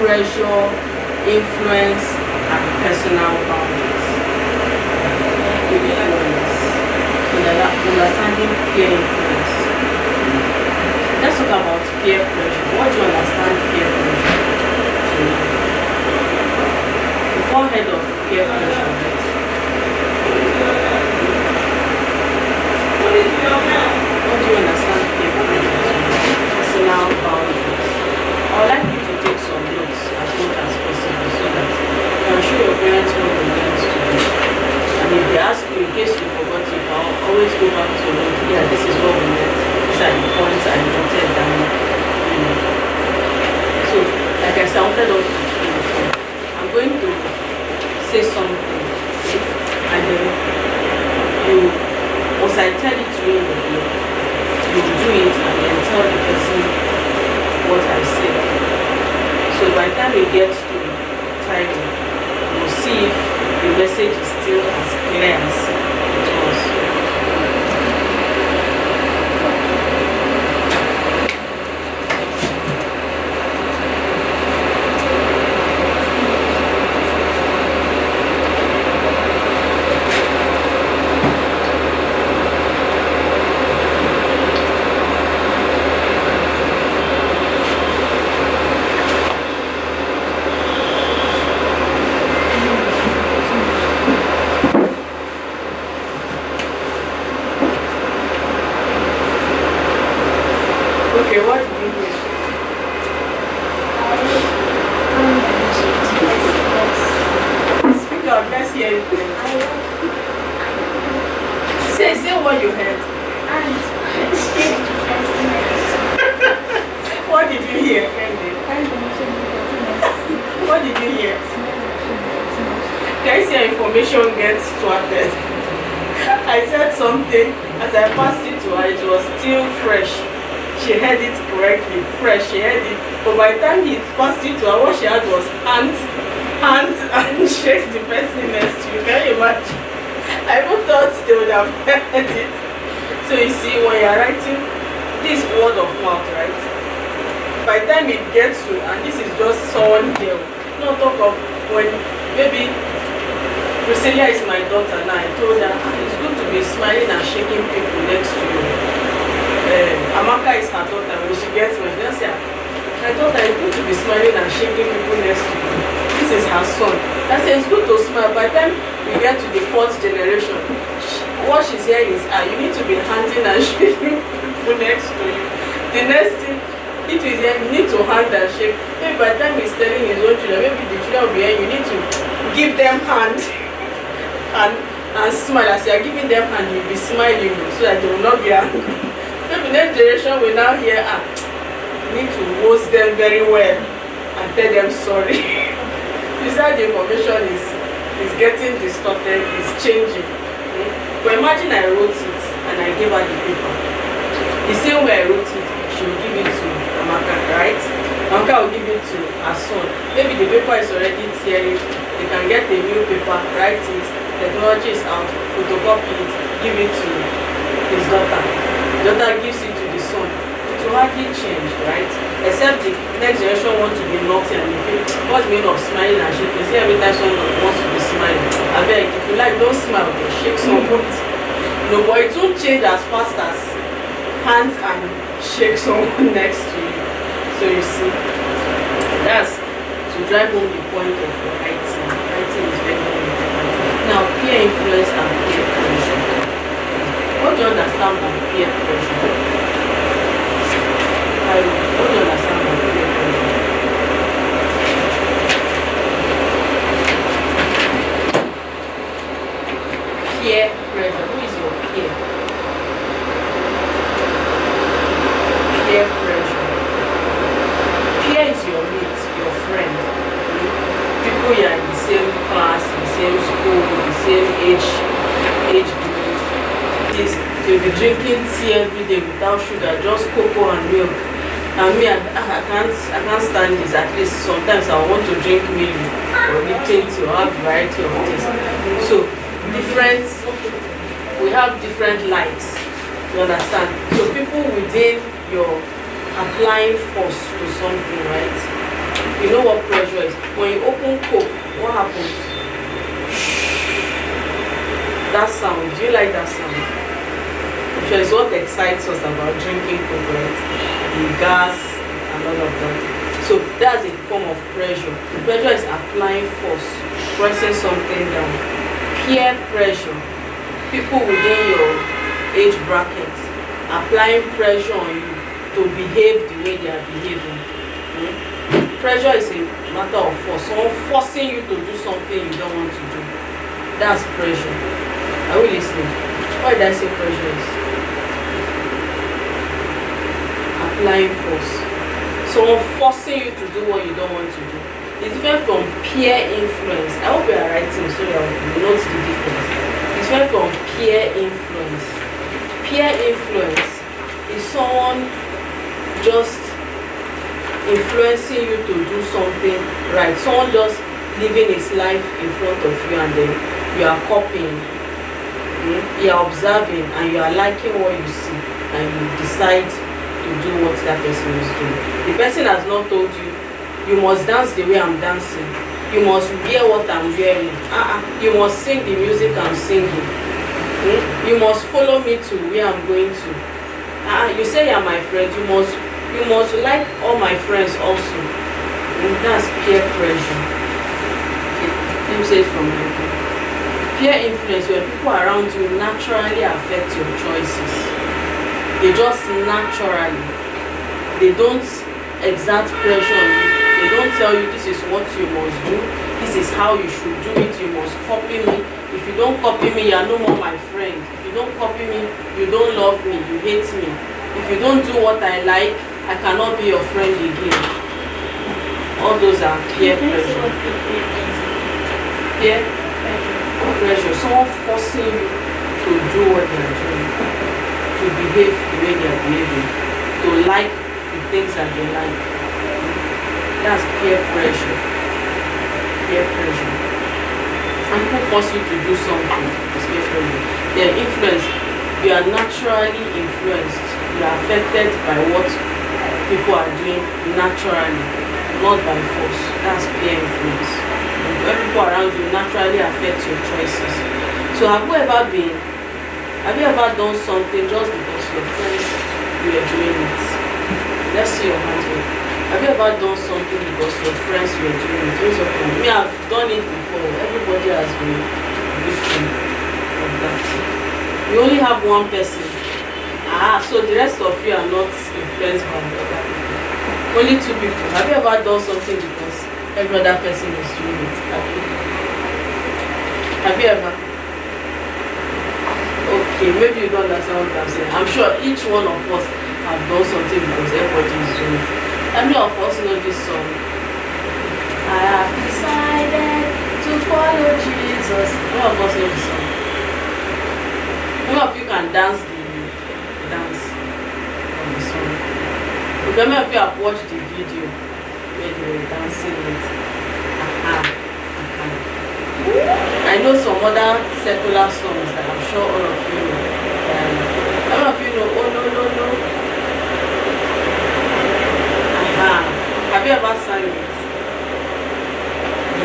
pressure, influence, and personal boundaries. Influence. Understanding peer influence. Let's talk about peer pressure. What do you understand peer pressure to be? Before head of peer pressure, what do you understand peer pressure to be? Personal boundaries. I would like you to take some notes as much as possible so that you can show your parents what they learned today. And if they ask you, in case you forgot, you can always go back to them. Yeah, this is what we learned. These are the points I noted down. So, like I said, I wanted us to I'm going to say something, and then once I tell it to you in the video, you do it and then tell the person what I said. So by the time it gets to time, you'll see if the message is still as clear as it was. Okay, what did you hear? Speak out, let's hear it. Say what you heard. What did you hear, Candy? What did you hear? Can you see how information gets thwarted? I said something, as I passed it to her, it was still fresh. She heard it correctly, fresh, she heard it. But by the time he passed it to her, what she had was hands, and shake the person next to you. Can you imagine? I even thought they would have heard it. So you see, when you're writing this word of mouth, right? By the time it gets to, and this is just someone here, not talk of when maybe Priscilla is my daughter now, I told her it's good to be smiling and shaking people next to you. Amaka is her daughter. When she gets me, she just say, I thought it's good to be smiling and shaking people next to you. This is her son. I say it's good to smile. By the time we get to the 4th generation, what she's hearing is, you need to be handing and shaking people next to you. The next thing, it is here, you need to hand and shake. Maybe by the time he's telling his own children, maybe the children will be here, you need to give them hand and smile. As you are giving them hand, you'll be smiling so that they will not be angry. Maybe next generation will now hear, need to host them very well and tell them sorry. This how the information is getting distorted, is changing. But imagine I wrote it and I gave her the paper. The same way I wrote it, she will give it to Amaka, right? Amaka will give it to her son. Maybe the paper is already tearing, they can get a new paper, write it, technology is out, photocopy it, give it to his daughter. The daughter gives it to the son. It will hardly change, right? Except the next generation wants to be naughty and you feel, what's the meaning of smiling and shaking? See, every time someone wants to be smiling, I beg, if you like, don't smile, but shake someone. No, but it won't change as fast as hands and shake someone next to you. So you see, that's to drive home the point of writing. Writing is very, very important. Now, peer influence and peer pressure. What do you understand by peer pressure? What do you understand by peer pressure? Peer pressure. Who is your peer? Peer pressure. Peer is your mate, your friend. People you are in the same class, in the same school, the same age group. You'll be drinking tea every day without sugar, just cocoa and milk. And me, I can't stand this. At least sometimes I want to drink milk or Lipton tea or have variety of taste. So we have different likes. You understand? So people within your applying force to something, right? You know what pressure is? When you open Coke, what happens? That sound, do you like that sound? Which is what excites us about drinking Coke, right? The gas and all of that. So that's a form of pressure. Pressure is applying force, pressing something down. Peer pressure, people within your age bracket applying pressure on you to behave the way they are behaving. Pressure is a matter of force. Someone forcing you to do something you don't want to do. That's pressure. Are we listening? Why did I say pressure is? Applying force. Someone forcing you to do what you don't want to do. It's different from peer influence. I hope you are writing so that you note the difference. It's different from peer influence. Peer influence is someone just influencing you to do something right. Someone just living his life in front of you and then you are copying. You are observing and you are liking what you see and you decide to do what that person is doing. The person has not told you, you must dance the way I'm dancing. You must wear what I'm wearing. You must sing the music I'm singing. You must follow me to where I'm going to. You say you're my friend, you must like all my friends also. That's peer pressure. Let me say it from here. Peer influence, when people around you naturally affect your choices. They just naturally. They don't exert pressure on you. They don't tell you this is what you must do. This is how you should do it. You must copy me. If you don't copy me, you are no more my friend. If you don't copy me, you don't love me. You hate me. If you don't do what I like, I cannot be your friend again. All those are peer pressure. Peer pressure. Someone forcing you to do what they are doing, to behave the way they are behaving, to like the things that they like. That's peer pressure. Peer pressure. And people force you to do something. It's peer pressure. They are influenced. You are naturally influenced. You are affected by what people are doing naturally, not by force. That's peer influence. When people around you naturally affect your choices. So have you ever done something just because your friends were doing it? Let's see your hands up. Have you ever done something because your friends were doing it? Raise up your hand. Me, I've done it before. Everybody has been victim of that. You only have one person. So the rest of you are not influenced by other people. Only two people. Have you ever done something because every other person is doing it? Have you ever? Okay, maybe you don't understand what I'm saying. I'm sure each one of us have done something because everybody is doing it. How many of us know this song? I have decided to follow Jesus. How many of us know this song? How many of you can dance the dance on the song? Okay, how many of you have watched the video where they were dancing with? I know some other secular songs that I'm sure all of you know. How many of you know Oh No No No? Have you ever sang it?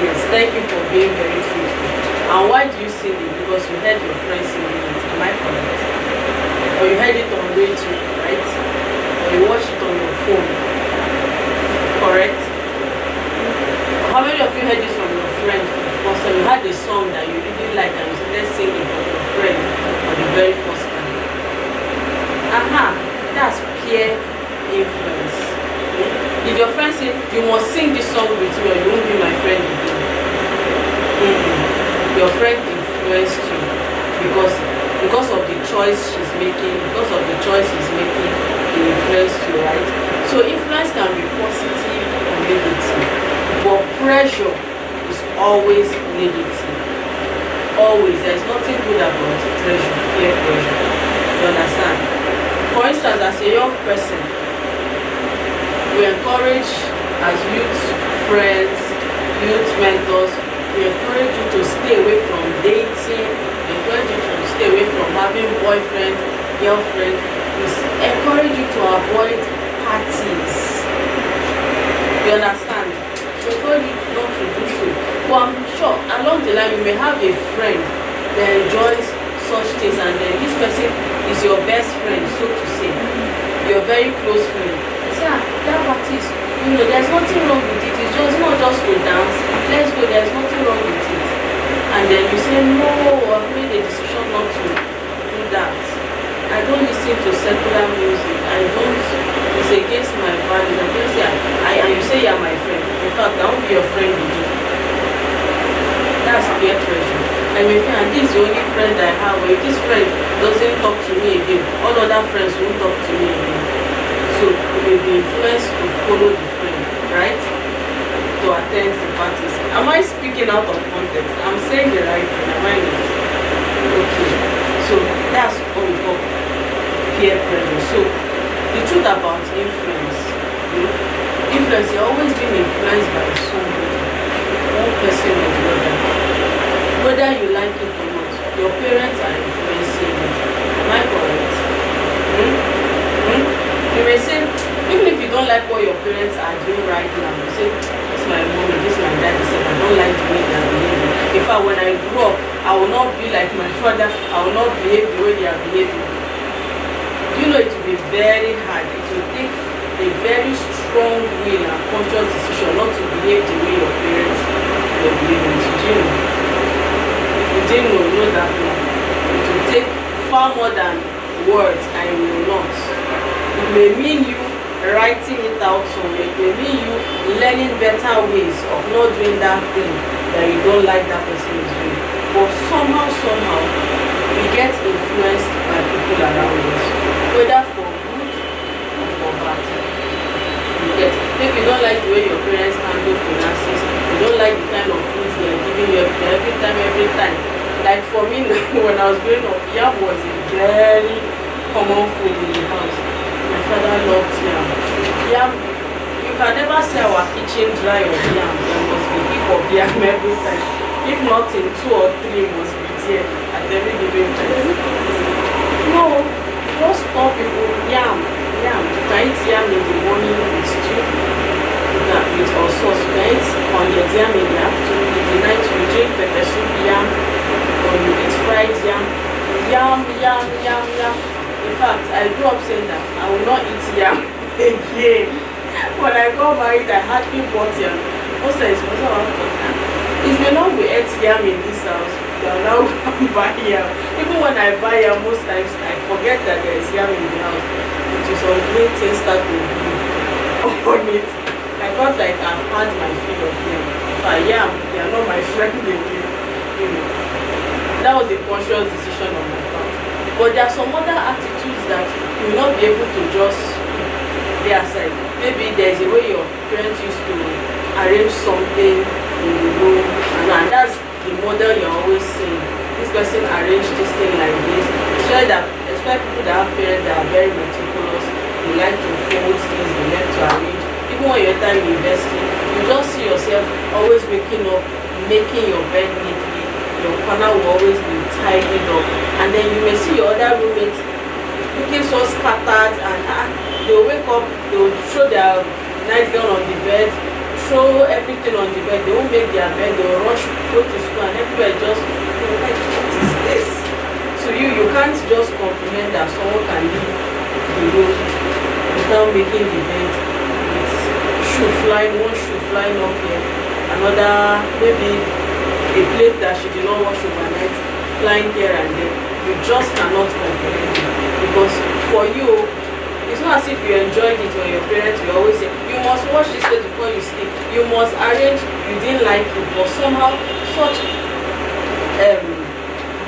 Yes, thank you for being very faithful. And why do you sing it? Because you heard your friends singing it. Am I correct? Or you heard it on radio, right? Or you watched it on your phone. Correct? How many of you heard this from your friend? So you had a song that you really like and you started singing for your friend for the very first time. That's peer influence. If your friend say you must sing this song with me or you won't be my friend again, your friend influenced you because of the choice she's making, because of the choice he's making, he influenced you, right? So influence can be positive or negative, but pressure is always negative. Always. There's nothing good about pressure, peer pressure. You understand? For instance, as a young person, we encourage as youth friends, youth mentors, we encourage you to stay away from dating, we encourage you to stay away from having boyfriend, girlfriend. We encourage you to avoid parties. You understand? But I'm sure along the line you may have a friend that enjoys such things, and then this person is your best friend, so to say, your very close friend. You say, that party is, there's nothing wrong with it. It's just not just to dance. Let's go. There's nothing wrong with it. And then you say, no, I've made a decision not to do that. I don't listen to secular music. I don't. It's against my values. I don't say, and you say you're my friend. In fact, I won't be your friend with you. That's peer pressure. I may feel, and this is the only friend I have. Or if this friend doesn't talk to me again, all other friends won't talk to me again. So you may be influenced to follow the friend, right? To attend the parties. Am I speaking out of context? I'm saying the right thing. Am I not? Okay. So that's what we call peer pressure. So the truth about influence, influence, you're always being influenced by somebody, one person or the other. Whether you like it or not, your parents are influencing you. Am I correct? You may say, even if you don't like what your parents are doing right now, you say, this is my mom, this is my dad, this is, I don't like the way they are behaving. In fact, when I grow up, I will not be like my father, I will not behave the way they are behaving. You know, it will be very hard. It will take a very strong will and conscious decision not to behave the way your parents were behaving. Do you know? If you didn't know, you know that now. It will take far more than words, and it will not. It may mean you writing it out somewhere. It may mean you learning better ways of not doing that thing that you don't like that person is doing. But somehow, we get influenced by people around us, whether for good or for bad. You get, maybe you don't like the way your parents handle finances, you don't like the kind of food they are giving you every time. Like for me, when I was growing up, yam was a very common food in the house. My father loved yam. Yam, you can never say our kitchen dry of yam. There must be heap of yam every time. If not in 2 or 3 must be there at every given time. No, just call people yam. You can eat yam in the morning with stew, with or sauce. You can eat pounded yam in the afternoon. In the night you drink pepper soup yam, or you eat fried yam. Yam. In fact, I grew up saying that I will not eat yam again. When I got married, I hardly bought yam. Most times, if you know we ate yam in this house, you are now buy yam. Even when I buy yam, most times I forget that there is yam in the house. It is some great things start to do on it. I felt like I've had my fill of yam. If I yam, they are not my friend again. That was a conscious decision on my part. But there are some other attitudes that you will not be able to just lay aside. Maybe there's a way your parents used to arrange something in the room, and that's the model you're always seeing. This person arranged this thing like this. Especially people that have parents that are very meticulous, they like to fold things, they like to arrange. Even when you enter university, you just see yourself always waking up, making your bed neatly. Your corner will always be tidied up, and then you may see your other roommates looking so scattered, and they'll wake up, they'll throw their nightgown on the bed, throw everything on the bed, they won't make their bed, they'll rush, go to school, and everywhere just, like, what is this? To you can't just comprehend that someone can leave the room without making the bed with one shoe flying up here, another, maybe a plate that she did not wash overnight flying here and there. You just cannot comprehend it, because for you it's not as if you enjoyed it when your parents will always say you must wash this plate before you sleep, you must arrange. You didn't like it, but somehow such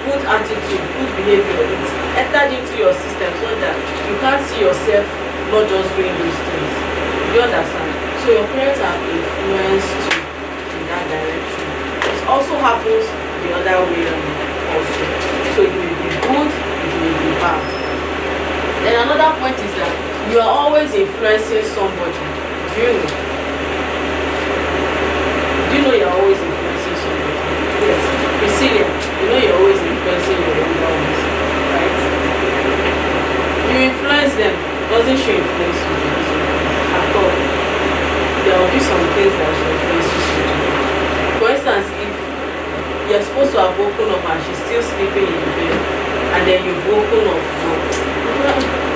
good attitude, good behavior, it's entered into your system so that you can't see yourself not just doing those things. You understand? So your parents have influenced you in that direction. It also happens the other way around also. So it may be good, it may be bad. Then another point is that you are always influencing somebody. Do you know? Do you know you're always influencing somebody? Yes. Resilient. You know you're always influencing your younger ones, right? You influence them. Doesn't she influence you at all? There will be some things that she influences you. For instance, you're supposed to have woken up and she's still sleeping in the bed, and then you've woken up.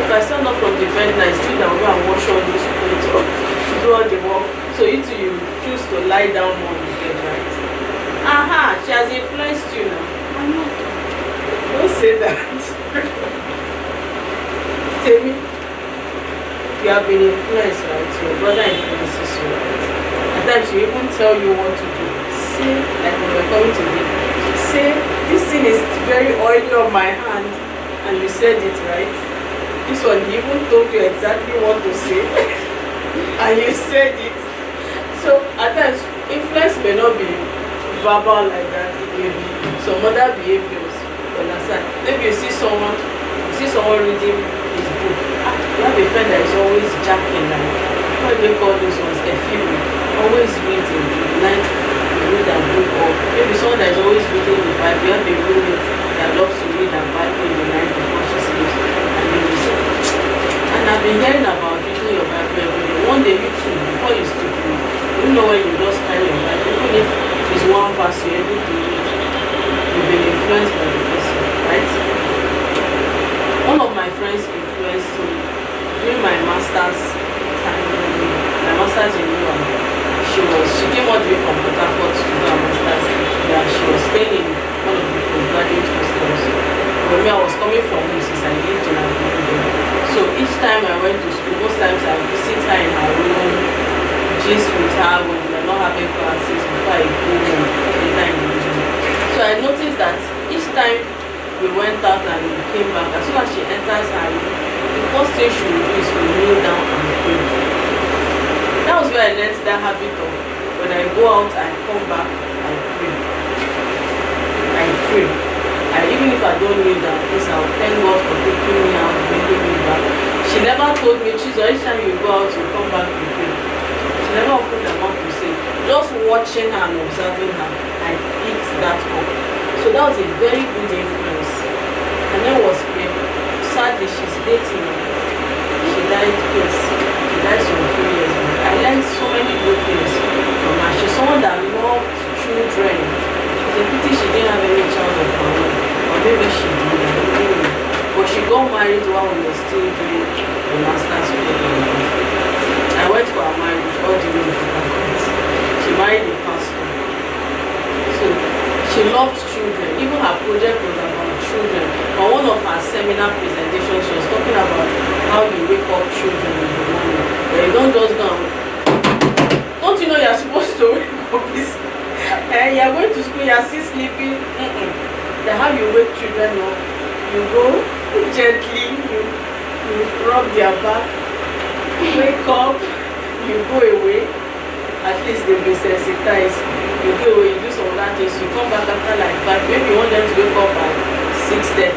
If I stand up from the bed now, it's still that go and wash all those plates or do all the work. So you two, you choose to lie down more in the bed, right? Aha, she has influenced you now. Don't say that. Tell me, you have been influenced, right? Your brother influences you, right? At times you even tell you what to do. Say, like when we're coming to me, say, this thing is very oily on my hand, and you said it, right? This one, he even told you exactly what to say, and you said it. So at times, influence may not be verbal like that. It may be some other behaviors. You understand? Maybe you see someone reading his book. You have a friend that is always jacking, like what do they call those ones? Always reading. Night you read a book, or maybe someone that is always reading the Bible. You have a roommate that loves to read a Bible in the night before she sleeps, and you listen. And I've been hearing about reading your Bible every day. One day you too, before you sleep, you know when you just carry your Bible, even if it's one verse you're able to read, you've been influenced by the person, right? One of my friends influenced me during my master's time, my master's in New York. She came all the way from Port Harcourt to do her master's. Yeah, she was staying in one of the postgraduate hostels. But me, I was coming from home since I lived in Abuja. So each time I went to school, most times I visit her in her room, gist with her when we are not having classes before I go home later in the evening. So I noticed that each time we went out and we came back, as soon as she enters her room, the first thing she will do is to kneel down and pray. That was where I learned that habit of when I go out, I come back, I pray. I pray. Even if I don't kneel down, please, I'll thank God for taking me out, bringing me back. She never told me, Chizor, each time you go out, you come back, you pray. She never opened her mouth to say. Just watching her and observing her, I picked that up. So that was a very good influence. Her name was Pam. Sadly, she's dating me. She died, yes. She died some few years ago. I learned so many good things from her. She's someone that loved children. It's a pity she didn't have any child of her own. Or maybe she did, I don't know. But she got married while we were still doing the master's program. I went for her marriage all the way to Harcourt. She married a pastor. So she loved children. Even her project was about children. On one of her seminar presentations, she was talking about how you wake up children in the morning. But you don't just go and... Don't you know you're supposed to wake up this? And you're going to school, you're still sleeping. That's how you wake children up. You go gently, you rub their back, wake up, you go away. At least they'll be sensitized. You go away, you do some other things, you come back after like 5. Maybe you want them to wake up at 6:30.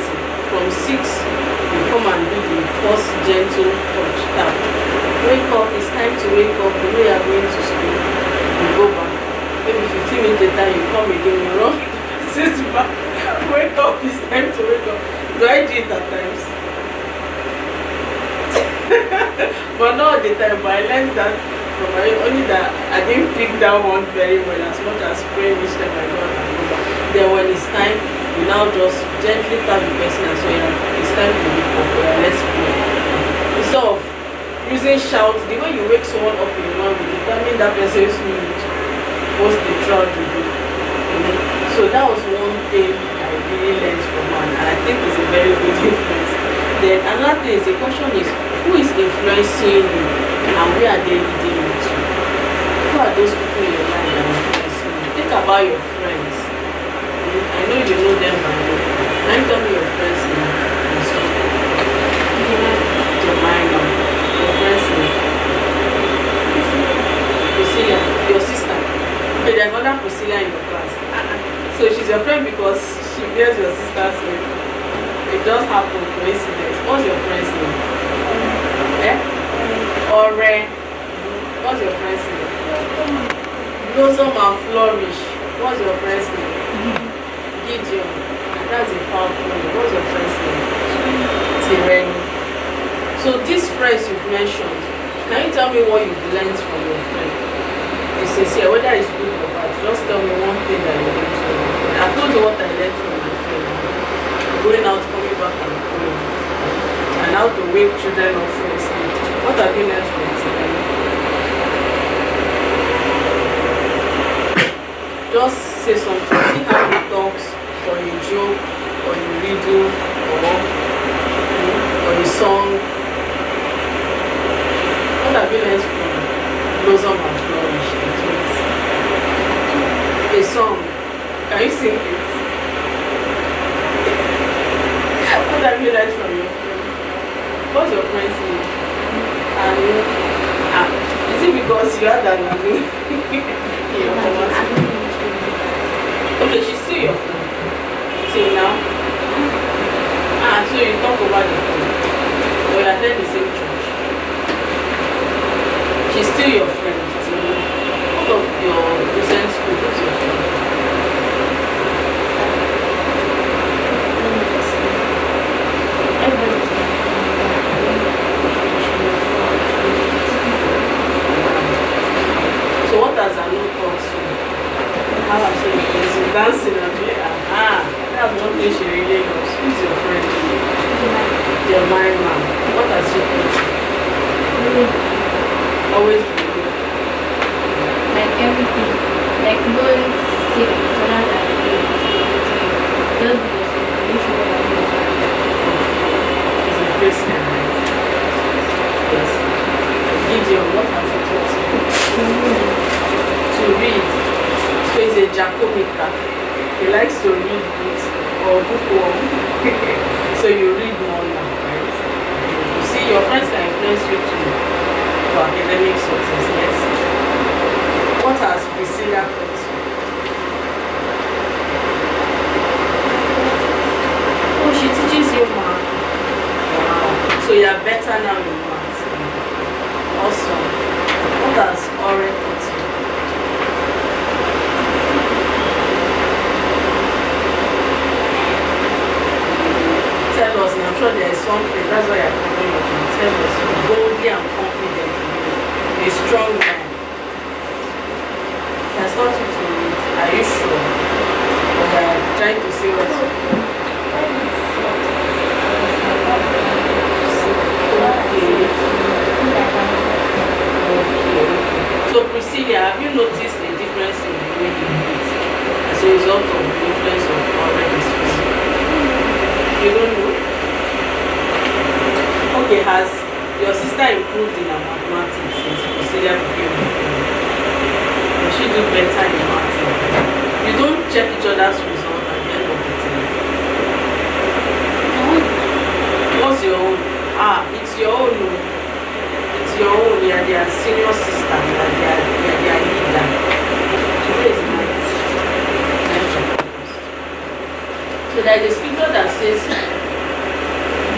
From 6, you come and do the first gentle touch tap. Wake up, it's time to wake up. You know you are going to school. You go back. Maybe 15 minutes later, you come again, you run the back. Wake up, it's time to wake up. Do I do it at times? But not all the time, but I learned that from my only that I didn't pick that one very well as much as praying each time I go and go back. Then when it's time, you now just gently tap the person and say, yeah, it's time to wake up, yeah, let's pray. Instead of using shout, the way you wake someone up in the morning will determine that person's mood mostly throughout the day. So that was one thing I really learned from her, and I think it's a very good influence. Then another thing is, the question is, who is influencing you and where are they leading you to? Who are those people in your life that are influencing you? Think about your friends. I know you know them by now. Now tell me your friends name. Jemima. Your friends name. Priscilla. Your sister. Okay, there's another Priscilla in your class. So she's your friend because she bears your sister's name. It just happened, coincidence. What's your friend's name? Ore. What's your friend's name? Blossom and Flourish. What's your friend's name? Gideon. That's a powerful name. What's your friend's name? Tireni. So these friends you've mentioned, can you tell me what you've learned from your friend? It's sincere, whether it's good or bad. Just tell me one thing that you learned from your friend. I've how to wake children up from sleep. What have you learned from Tiffany? Just say something. See how he talks, or a joke, or a riddle, or a song. What have you learned from Blossom and Flourish, the twins? A song. Can you sing it? What have you learned from your friend? What's your friend's name? Anu. Is it because you had an Anu in your conversation? Okay, she's still your friend. Till now? So you talk over the phone. Or you attend the same church. She's still your friend. Till now. Out of your recent school, who's your friend? So what does Anu talk to? How has she been dancing and be that's one thing she really loves. Who's your friend? Your mind man. What has she done? Always been good. Like everything. Like going sick so that I just because He's a Christian, right? Yes. Gideon, what has he taught you? To read. So he's a Jacobita. He likes to read books or bookworm. So you read more now, right? You see, your friends can influence you too for academic success, yes? What has Priscilla taught you? Oh, she teaches you math. Wow. So you are better now in math. Awesome. What has Oren taught you? Tell us, I'm sure there is something, that's why you're coming up and tell us boldly and confidently. A strong man. He has taught you to read. Are you sure? Or you are trying to say what? Okay. So Priscilla, have you noticed a difference in the way you read as a result of the influence of already speaking? You don't know? Okay, has your sister improved in her mathematics since Priscilla became a friend? Does she do better in maths? You don't check each other's results at the end of the time. What's your own? It's your own. It's your own. You are their senior sister. You are their leader. Today is night. So there is a scripture that says,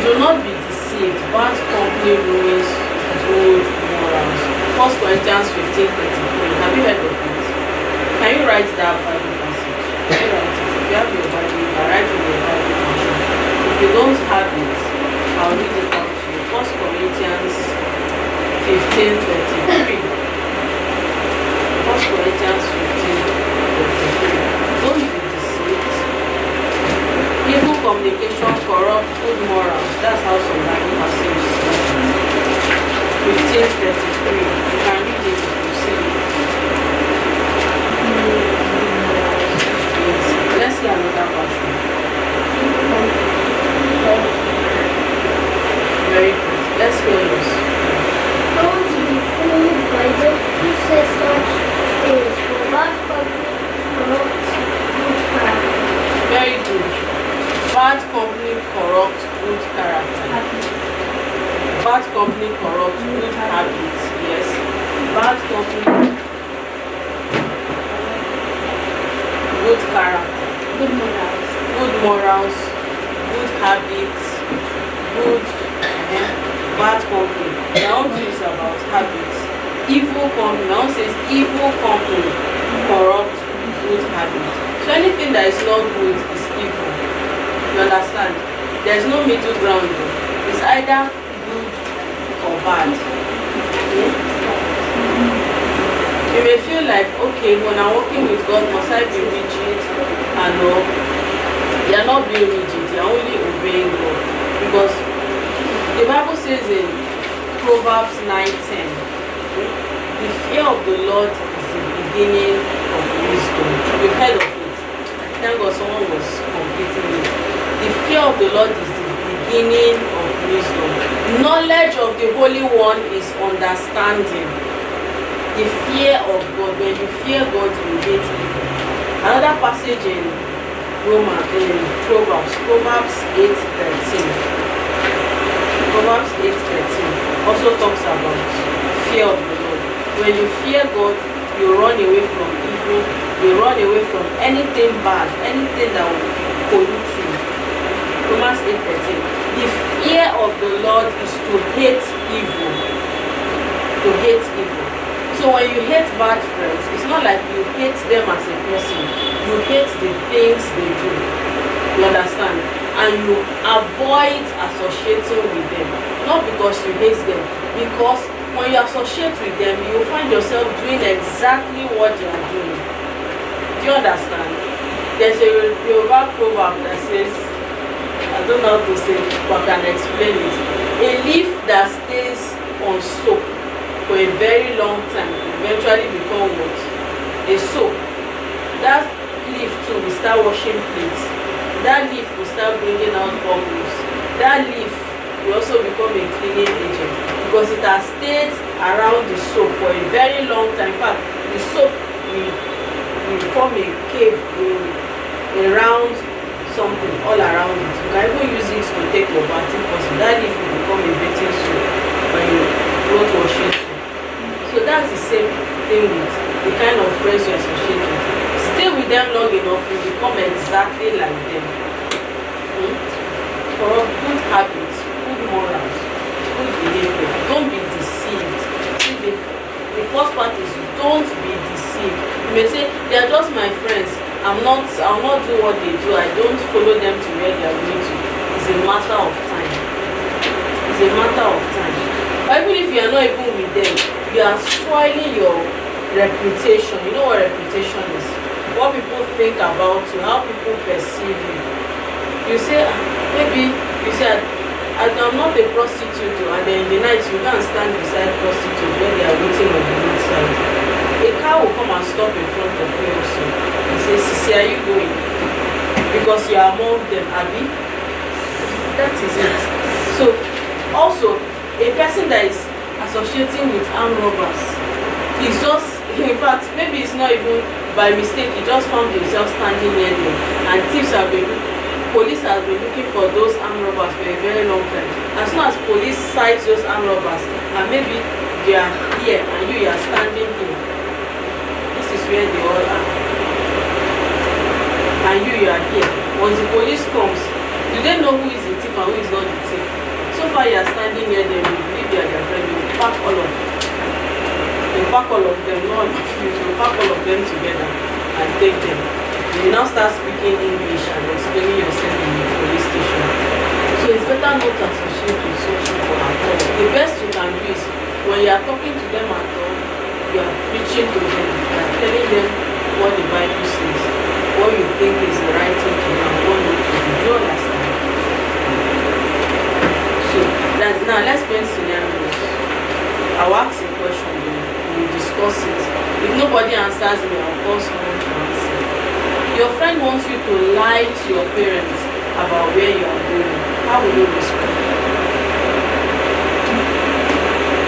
do not be deceived, bad company ruins good morals. 1 Corinthians 15:33. Have you heard of it? Can you write that Bible passage? Can you write it? If you have your Bible, you can write in your Bible version. If you don't have it, I'll read it out to you. 1 Corinthians 15:33. 1 Corinthians 15:33. Don't be deceived. Evil communication corrupts good morals. That's how some Bible passages start. 15:33. You can read it if you see it. Yes. Let's see another version. Very good. Let's hear yours. Don't be fooled by those who say such things, for bad company corrupts good character. Very good. Bad company corrupts good character. Bad company corrupts good habits. Yes. Bad company, good character. good morals. Good morals, good habits, good bad company. Now is about habits. Evil company. Now says evil company corrupts good habits. So anything that is not good is evil. You understand? There is no middle ground. It's either good or bad. You may feel like, okay, when I'm working with God, must I be rigid? And no, you are not being rigid. You are only obeying God, because The Bible says in Proverbs 9:10, the fear of the Lord is the beginning of wisdom. You've heard of it. Thank God someone was completing it. The fear of the Lord is the beginning of wisdom. Knowledge of the Holy One is understanding. The fear of God. When you fear God, you hate evil. Another passage in Proverbs 8:13. Proverbs 8:13 also talks about fear of the Lord. When you fear God, you run away from evil, you run away from anything bad, anything that will pollute you. Proverbs 8:13. The fear of the Lord is to hate evil. To hate evil. So when you hate bad friends, it's not like you hate them as a person. You hate the things they do. You understand? And you avoid associating with them. Not because you hate them. Because when you associate with them, you find yourself doing exactly what they are doing. Do you understand? There's a Yoruba proverb that says, I don't know how to say it, but I can explain it. A leaf that stays on soap for a very long time eventually become what? A soap. That leaf too will start washing plates. That leaf will start bringing out bubbles. That leaf will also become a cleaning agent because it has stayed around the soap for a very long time. In fact, the soap will form a cave around something all around it. You can even use it to take your bath because that leaf will become a bathing soap when you go to wash it. So that's the same thing with the kind of friends you associate with. Stay with them long enough, you become exactly like them. For good habits, good morals, good behavior. Don't be deceived. See, the first part is don't be deceived. You may say, they are just my friends. I'll not do what they do. I don't follow them to where they are going to. It's a matter of time. It's a matter of time. But even if you are not even with them, you are spoiling your reputation. You know what reputation is? What people think about you, how people perceive you. You say, maybe you say, I'm not a prostitute, and then in the night you go and stand beside prostitutes when they are waiting on the roadside. A car will come and stop in front of you also. He says, Sisi, are you going? Because you are among them, Abi. That is it. So, also, a person that is associating with armed robbers is just, in fact, maybe it's not even by mistake, he just found himself standing near them, and police has been looking for those armed robbers for a very long time. As soon as police sight those armed robbers, and maybe they are here and you are standing here, this is where they all are, and you are here. Once the police comes, do they know who is the thief and who is not the thief? So far you are standing near them, you believe they are their friend, you pack all of them. You pack all of them, no one of you, you pack all of them together and take them. You now start speaking English and explaining yourself in the police station. So it's better not to associate with such people at all. The best you can do is when you are talking to them at all, you are preaching to them, you are telling them what the Bible says, what you think is the right thing to do and what not to do. Do you understand? So now let's paint scenarios. I'll ask a question, we'll discuss it. If nobody answers me, I'll call someone to answer. Your friend wants you to lie to your parents about where you are going. How will you respond?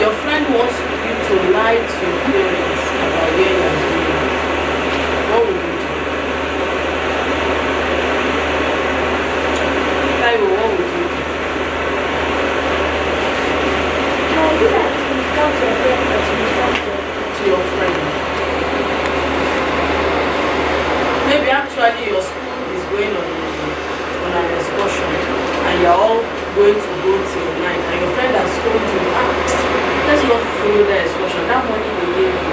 Your friend wants you to lie to your parents about where you are going. What will you do? Taiwo, what would you do? To your friend. Maybe actually your school is going on an excursion and you're all going to go till night and your friend has told you, let's not follow the excursion. That money they gave you,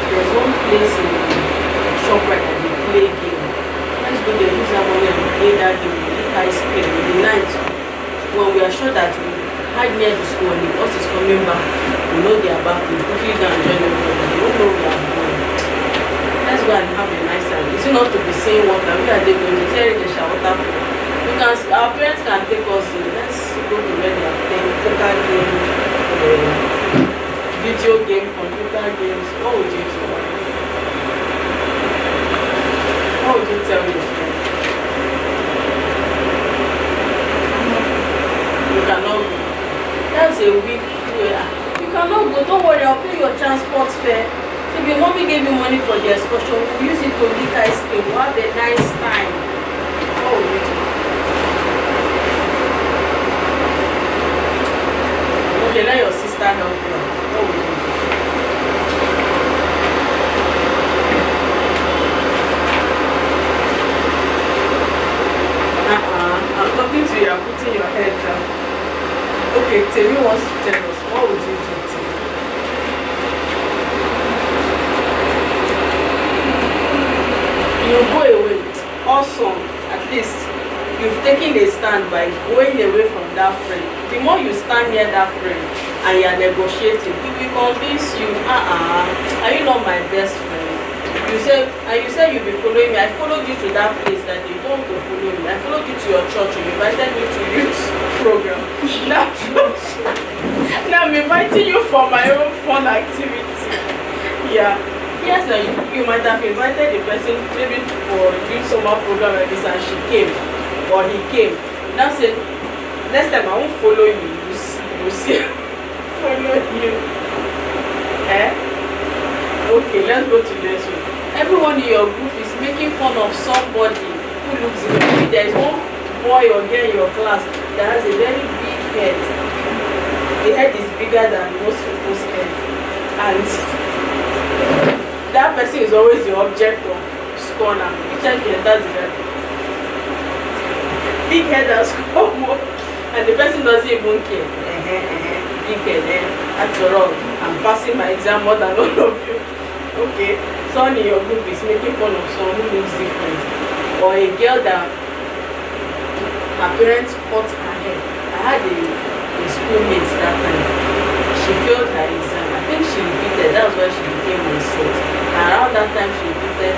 there's one place in the shop right that they play game. Let's go there, use that money and play that game, eat ice cream in the night. When we are sure that we hide near the school and the bus is coming back, we know they are back, we quickly go and join them, we don't know we are going. Let's go and have a nice time. Is it not to be saying water? Where are they going to? Say the water. Our parents can take us. Let's go to where they are playing total game, video game, computer games, what would you do? What would you tell your friend? You cannot go. That's a weak way. You cannot go. Don't worry, I'll pay your transport fare. So if your mommy gave you money for the excursion, we'll use it to lick ice cream. We'll have a nice time. What would you do? Okay, let your sister help you. What would you do? I'm talking to you, I'm putting your head down. Okay, Terry wants to tell us, what would you do, Terry? You go away. Awesome. At least you've taken a stand by going away from that friend. The more you stand near that friend and you are negotiating, he will convince you, are you not my best friend? You said you'll be following me. I followed you to that place that you don't want to follow me. I followed you to your church. You invited me to youth program. Now I'm inviting you for my own fun activity. Yeah. Yes, you might have invited the person maybe for youth summer program like this, and she came or he came. Now said, next time I won't follow you. You see, follow you. Okay, let's go to this one. Everyone in your group is making fun of somebody who looks good. Maybe there is one boy or girl in your class that has a very big head. The head is bigger than most people's head. And that person is always the object of scorn. Which I feel that's the big head has come up and the person doesn't even care. Big head, after all, I'm passing my exam more than all of you. Okay, someone in your group is making fun of someone who looks different, or a girl that her parents cut her hair. I had a schoolmate that time. She failed her exam. I think she repeated. That was why she became a result. And around that time she repeated.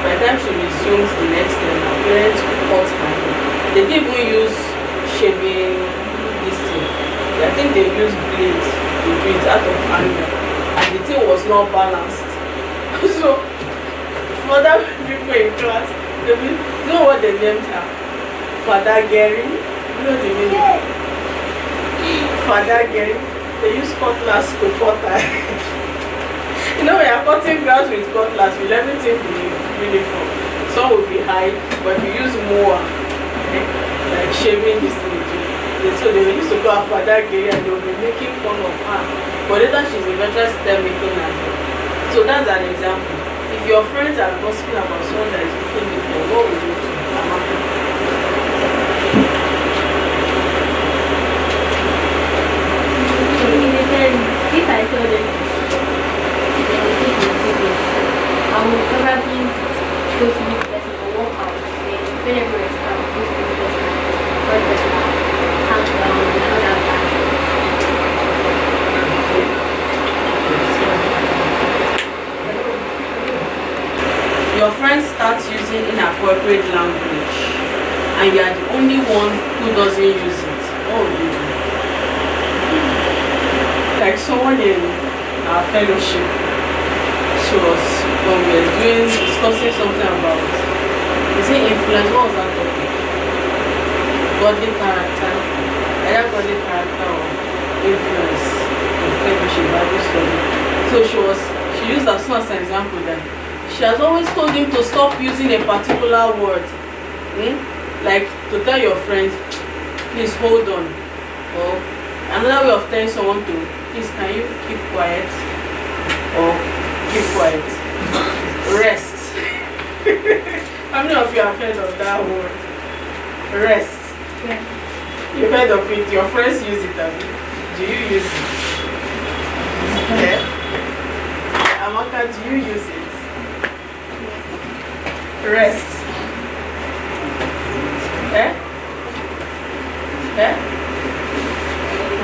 By the time she resumes the next time, her parents cut her hair. They didn't even use shaving this thing. I think they used blades to do it out of anger, and the thing was not balanced. So, for other people in class, they will know what they named her. Father Gary. You know the meaning? Father Gary. They use cutlass to cut her. You know, when you're cutting grass with cutlass, will everything be uniform? Some will be high, but if you use mower, like shaving this thing, so they used to call her Father Gary and they will be making fun of her. But later she's eventually still making her hair. So that's an example. If your friends are gossiping about someone that is looking different, what would you do? If I tell them to stop, then they think it's okay. I will probably go to meet the person or walk out. Then whenever it's time, go to the person. For the person, calm down and all that. Your friend starts using inappropriate language and you are the only one who doesn't use it. What would you do? Like someone in our fellowship, she was, when we were discussing something about, is it influence? What was that topic? Godly character. Either godly character or influence in fellowship, Bible study. So she used as soon as an example that she has always told him to stop using a particular word. Like to tell your friends, please hold on. Or another way of telling someone to, please can you keep quiet? Or keep quiet. Rest. How many of you have heard of that word? Rest. Yeah. You've heard of it. Your friends use it, have you? Do you use it? Yeah. Amaka, do you use it? Rest. Okay.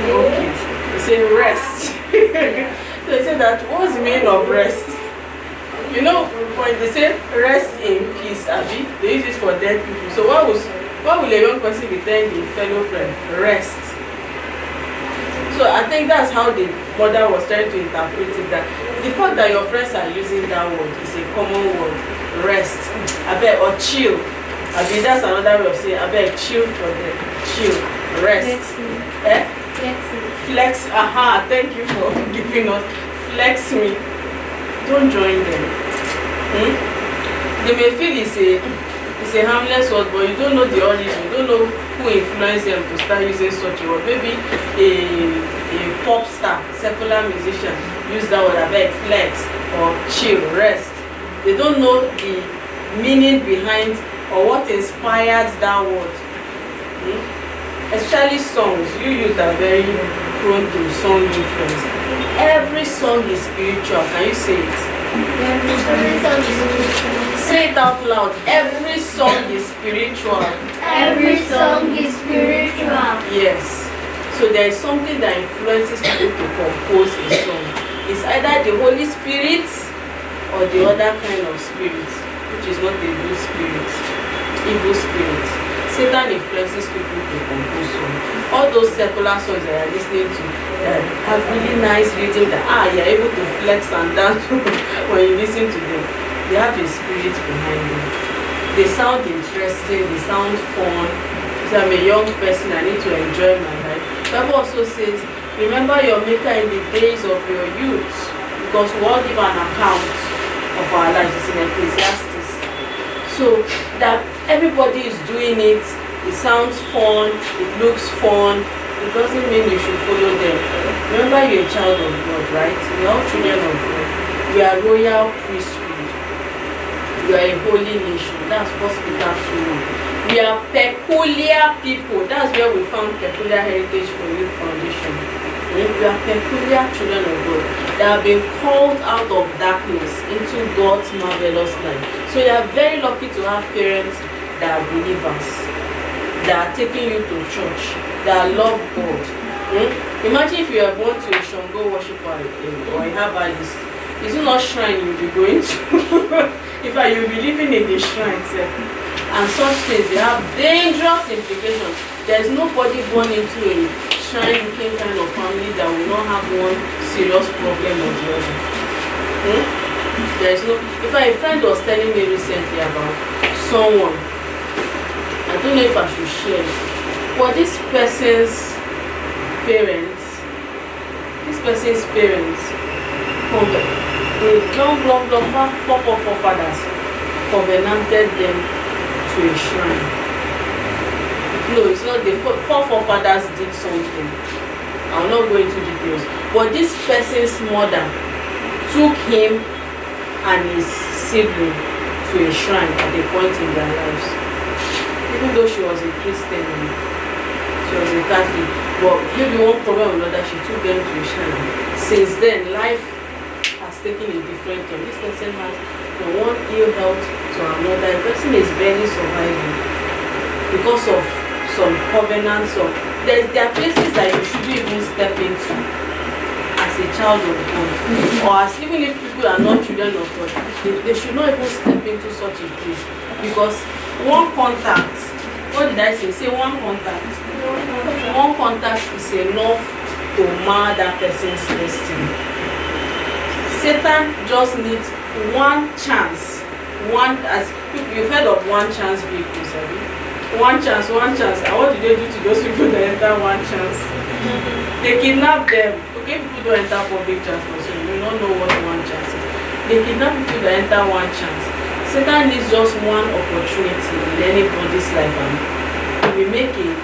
You say rest. So they say that what's the meaning of rest? You know, when they say rest in peace, Abby, they use it for dead people. So why will a young person be telling the fellow friend, rest? So I think that's how the mother was trying to interpret it, that the fact that your friends are using that word is a common word. Rest, abeg, or chill. I mean, that's another way of saying abeg, chill for them. Chill, rest. Eh? Flex. Aha, thank you for giving us. Flex me. Don't join them. They may feel it's a harmless word, but you don't know the origin. You don't know who influenced them to start using such a word. Maybe a pop star, secular musician use that word, abeg, flex, or chill, rest. They don't know the meaning behind or what inspired that word. Especially songs. You youth are very prone to song influence. Every song is spiritual. Can you say it? Say it out loud. Every song is spiritual. Every song is spiritual. Yes. So there is something that influences people to compose a song. It's either the Holy Spirit or the other kind of spirit, which is not a good spirit, evil spirit. Satan influences people to compose songs. All those secular songs that you're listening to have really nice rhythm that you're able to flex and dance when you listen to them. They have a spirit behind them. They sound interesting, they sound fun. So I'm a young person, I need to enjoy my life. The Bible also says, remember your maker in the days of your youth, because we all give an account of our lives. It's in Ecclesiastes. So that everybody is doing it, it sounds fun, it looks fun, it doesn't mean you should follow them. Remember, you're a child of God, right? We're all children of God. We are royal priesthood. We are a holy nation. That's 1 Peter 2. We are peculiar people. That's where we found Peculiar Heritage for Youth Foundation. We are peculiar children of God that have been called out of darkness into God's marvelous light. So you are very lucky to have parents that are believers, that are taking you to church, that love God. Imagine if you are born to a Shango worshiper or a herbalist. It's not shrine you'll be going to. In fact, you'll be living in the shrine itself. And such things, they have dangerous implications. There's nobody born into a shrine-looking kind of family that will not have one serious problem or the other. There is no. In fact, a friend was telling me recently about someone. I don't know if I should share it. But this person's parents, long forefathers covenanted them to a shrine. No, it's not. The forefathers did something. I'll not go into details. But this person's mother took him and his sibling to a shrine at a point in their lives. Even though she was a Christian, she was a Catholic, but maybe one problem or another, she took them to a shrine. Since then, life has taken a different turn. This person has from one ill health to another. The person is barely surviving because of some covenants. There are places that you shouldn't even step into as a child of God, or as even if people are not children of God, they should not even step into such a place, because one contact, what did I say? Say one contact. One contact is enough to mar that person's destiny. Satan just needs one chance. As you've heard of one chance vehicles, have you? One chance. And what do they do to those people that enter one chance? They kidnap them. Okay, people don't enter public transport, so you don't know what one chance is. They kidnap people that enter one chance. Satan needs just one opportunity in anybody's life, and we make it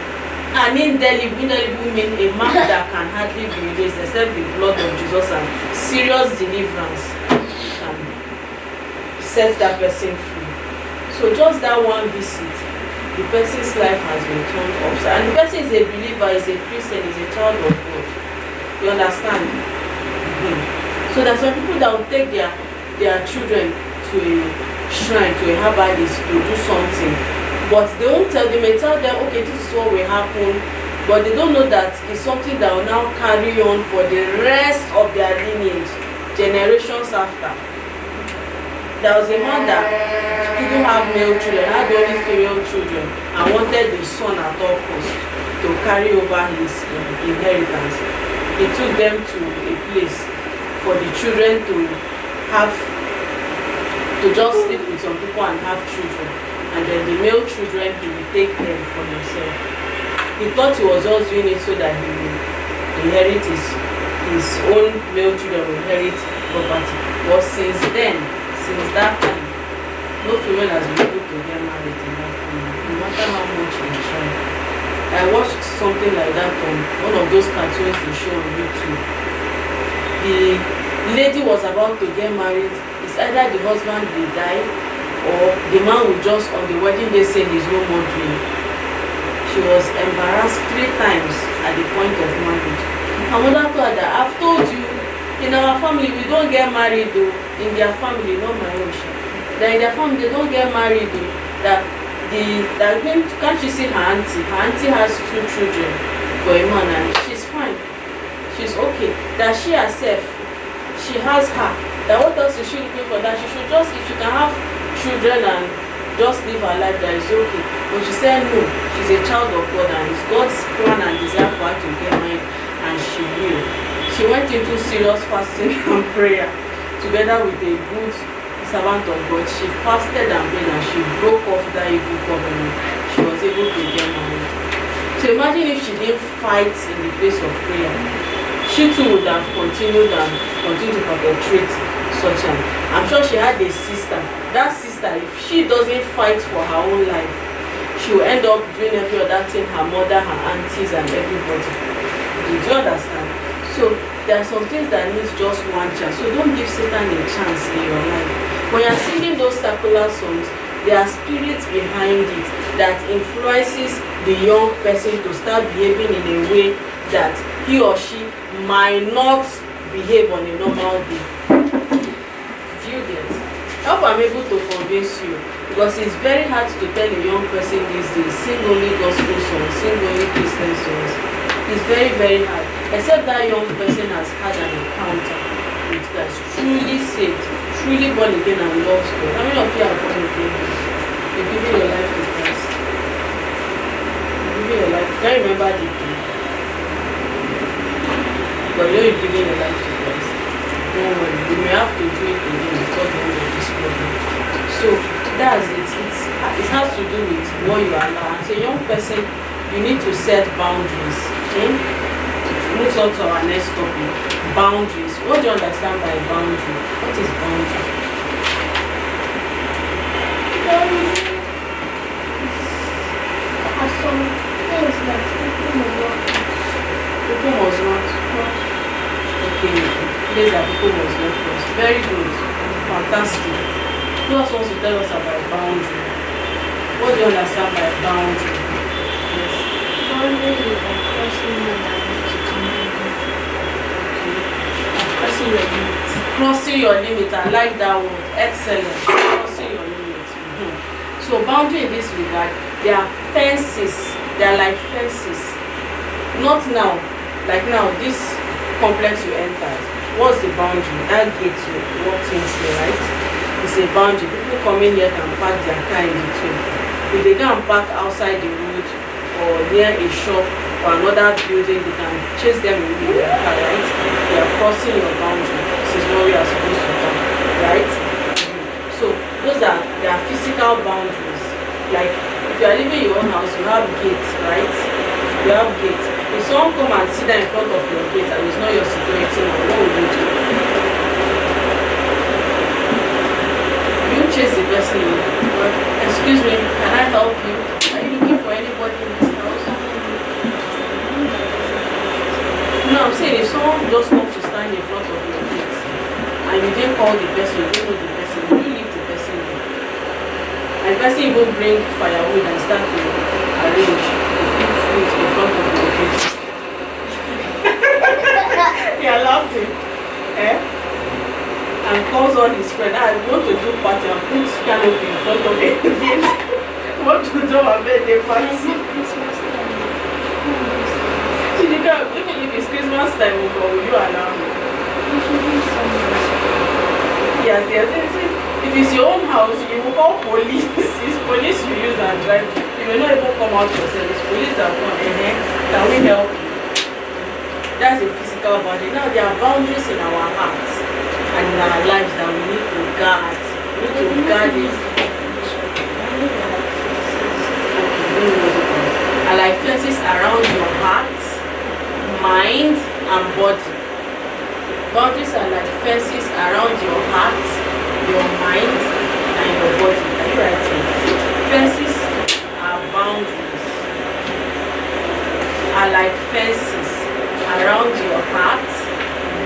an indelible mean a mark that can hardly be erased except the blood of Jesus, and serious deliverance can set that person free. So just that one visit, the person's life has been turned upside. And the person is a believer, is a Christian, is a child of God. You understand? So there's some people that will take their children to a shrine, to a herbalist to do something. But they won't tell them, they may tell them, okay, this is what will happen. But they don't know that it's something that will now carry on for the rest of their lineage, generations after. There was a man that didn't have male children, had only female children, and wanted the son at all costs to carry over his inheritance. he took them to a place for the children to have, to just sleep with some people and have children, and then the male children he will take them for himself. He thought he was just doing it so that he will inherit his own male children will inherit property. But since then, since that time, no female has been able to get married in that family, no matter how much they try. I watched something like that on one of those cartoons they show on YouTube. The lady was about to get married. It's either the husband will die or the man will just on the wedding day say he's no more doing. She was embarrassed 3 times at the point of marriage. Her mother told her that, I've told you, in our family we don't get married though. In their family, not my own. That in their family they don't get married though. Can't you see her auntie? Her auntie has 2 children for a man and she's fine. She's okay. That she herself, she has her. That what else is she looking for? That she should just, if she can have children and just live her life, that is okay. But she said no, she's a child of God and it's God's plan and desire for her to get married, and she will. She went into serious fasting and prayer together with a good servant of God. She fasted and prayed and she broke off that evil covenant. She was able to get married. So imagine if she didn't fight in the place of prayer, she too would have continued to perpetrate such an. I'm sure she had a sister. That sister, if she doesn't fight for her own life, she will end up doing every other thing her mother, her aunties, and everybody. Did you understand? So there are some things that need just one chance. So don't give Satan a chance in your life. When you're singing those secular songs, there are spirits behind it that influences the young person to start behaving in a way that he or she might not behave on a normal day. Do you get? I hope I'm able to convince you, because it's very hard to tell a young person these days, sing only gospel songs, sing only Christian songs. It's very, very hard. Except that young person has had an encounter with God, truly saved, truly born again and loves God. How many of you are born again? You're giving your life to Christ. You're giving your life. Can you remember the day? But you know you're giving your life to Christ. Don't worry. You may have to do it again because of this problem. So that's it. It has to do with what you allow. As a young person, you need to set boundaries. Okay? Move on to our next topic. Boundaries. What do you understand by boundary? What is boundary? Are some things that People must not cross. Okay. Place that people must not cross. Very good. Fantastic. Who else wants to tell us about boundary? What do you understand by boundary? Yes. boundary is like crossing the line to Crossing your limit. Crossing your limit. I like that word. Excellent. Crossing your limit. So boundary in this regard, they are fences. They are like fences. Not now. Like now, this complex you entered. What's the boundary? That gate you walked into, right? It's a boundary. People come in here can park their car in between. If they go and park outside the road or near a shop or another building, they can chase them with their car, right? They are crossing your boundary. This is what we are supposed to do, right? So those are their physical boundaries. Like if you are living in your own house, you have gates, right? You have gates. If someone come and sit down in front of your gate and it's not your security man, what will you do? You chase the person. Excuse me, can I help you? Are you looking for anybody in this house? No, I'm saying if someone just comes to stand in front of your gate and you didn't call the person, you don't know the person, you leave the person there. And the person even bring firewood and start to arrange food in front of your gate. You're laughing. Eh? And calls on his friend, I want to do party and put canopy in front of the gate. Want to do a birthday party. Even if it's Christmas time, will you allow me? Yes. If it's your own house, you will call police. It's police you use and drive. You will not even come out yourself. It's police that come. Can we help you? That's a physical physical boundary. Now there are boundaries in our hearts and in our lives that we need to guard. We need to guard it. Are like fences around your heart, mind, and body. Boundaries are like fences around your heart, your mind, and your body. Are you writing? Fences are boundaries. Are like fences around your heart,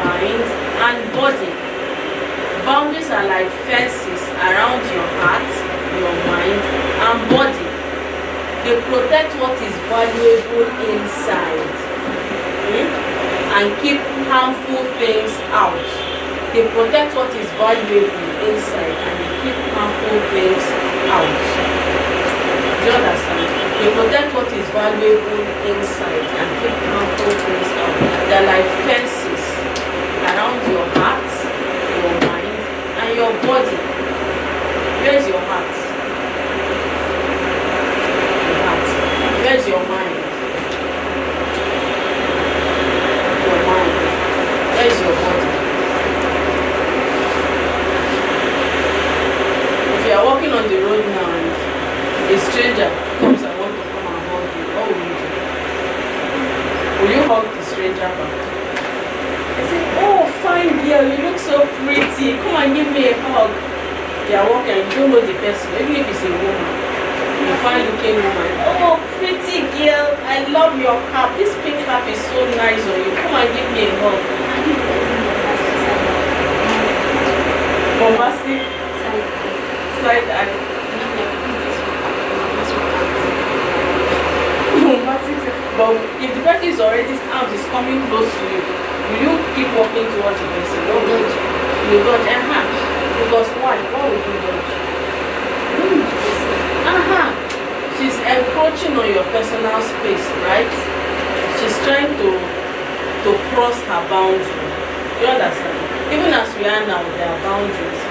mind, and body. Boundaries are like fences around your heart, your mind, and body. They protect what is valuable inside, and keep harmful things out. They protect what is valuable inside and they keep harmful things out. Do you understand? They protect what is valuable inside and keep harmful things out. They're like fences around your heart, your mind, and your body. Where's your heart? Where's your mind? Your mind. Where's your body? If you are walking on the road now and a stranger comes and wants to come and hug you, what will you do? Will you hug the stranger back? I say, oh, fine girl, you look so pretty. Come and give me a hug. You are walking and you don't know the person, even if it's a woman. A fine looking woman. Oh, pretty girl, I love your cap. This pink cap is so nice on you. Come and give me a hug. Bombastic side eye. Bombastic. But if the person is already out, is coming close to you, will you keep walking towards the person? No, you dodge. Because why? Why would you dodge? She's encroaching on your personal space, right? She's trying to cross her boundary. You understand? Even as we are now, there are boundaries.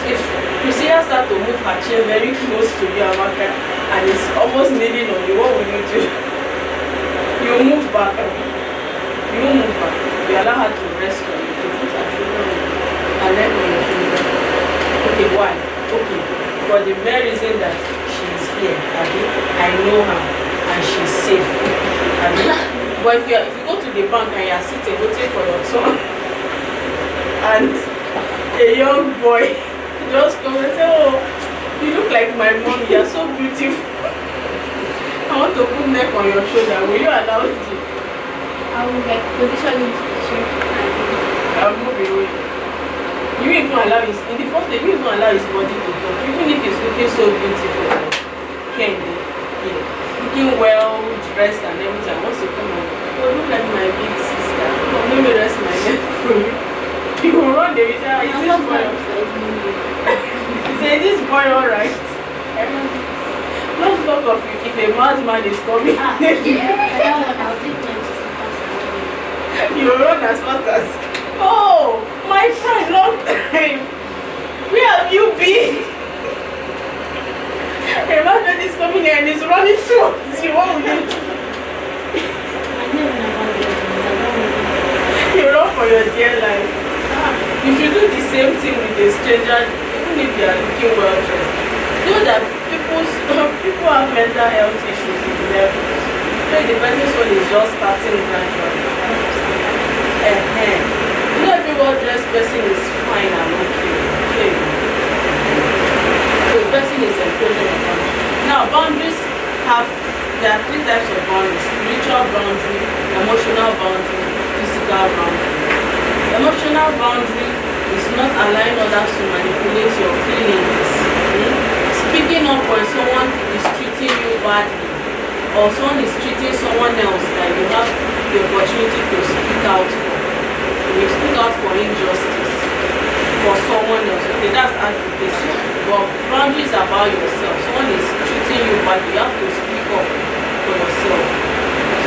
If Priscilla starts to move her chair very close to you, Amaka, and it's almost kneeling on you, what will you do? You move back. You move back. You allow her to rest on you, to put her shoulder on you, and then on your shoulder. Okay, why? Okay, for the mere reason that she's here, I know her and she's safe. But if you go to the bank and you're sitting waiting for your turn and a young boy just come and say, oh, you look like my mom, you're so beautiful. I want to put neck on your shoulder. Will you allow it? I will like position it to check. I'll move away. You even allow his, in the first place, you even allow his body to touch, even if he's looking so beautiful, like Candy, looking well dressed and everything. Once you come on, oh, look like my big sister. Oh, let me rest my neck for you. You will run the reason. Is this boy? He said, is this boy alright? Not talk of you if a madman is coming. You will run as fast as. Oh, my friend, long time. Where have you been? A madman is coming here and is running towards you. What will you do? You run for your dear life. You should do the same thing with a stranger, even if they are looking well dressed. You know that people have mental health issues in levels. So the person's one is just starting gradually. You know, every well-dressed person is fine and okay. So the person is encroaching on boundaries. Now, boundaries there are three types of boundaries: spiritual boundary, emotional boundary, physical boundary. Emotional boundary is not allowing others to manipulate your feelings. Speaking up when someone is treating you badly, or someone is treating someone else that you have the opportunity to speak out for. You speak out for injustice for someone else. Okay, that's advocacy. But boundaries about yourself. Someone is treating you badly, you have to speak up for yourself.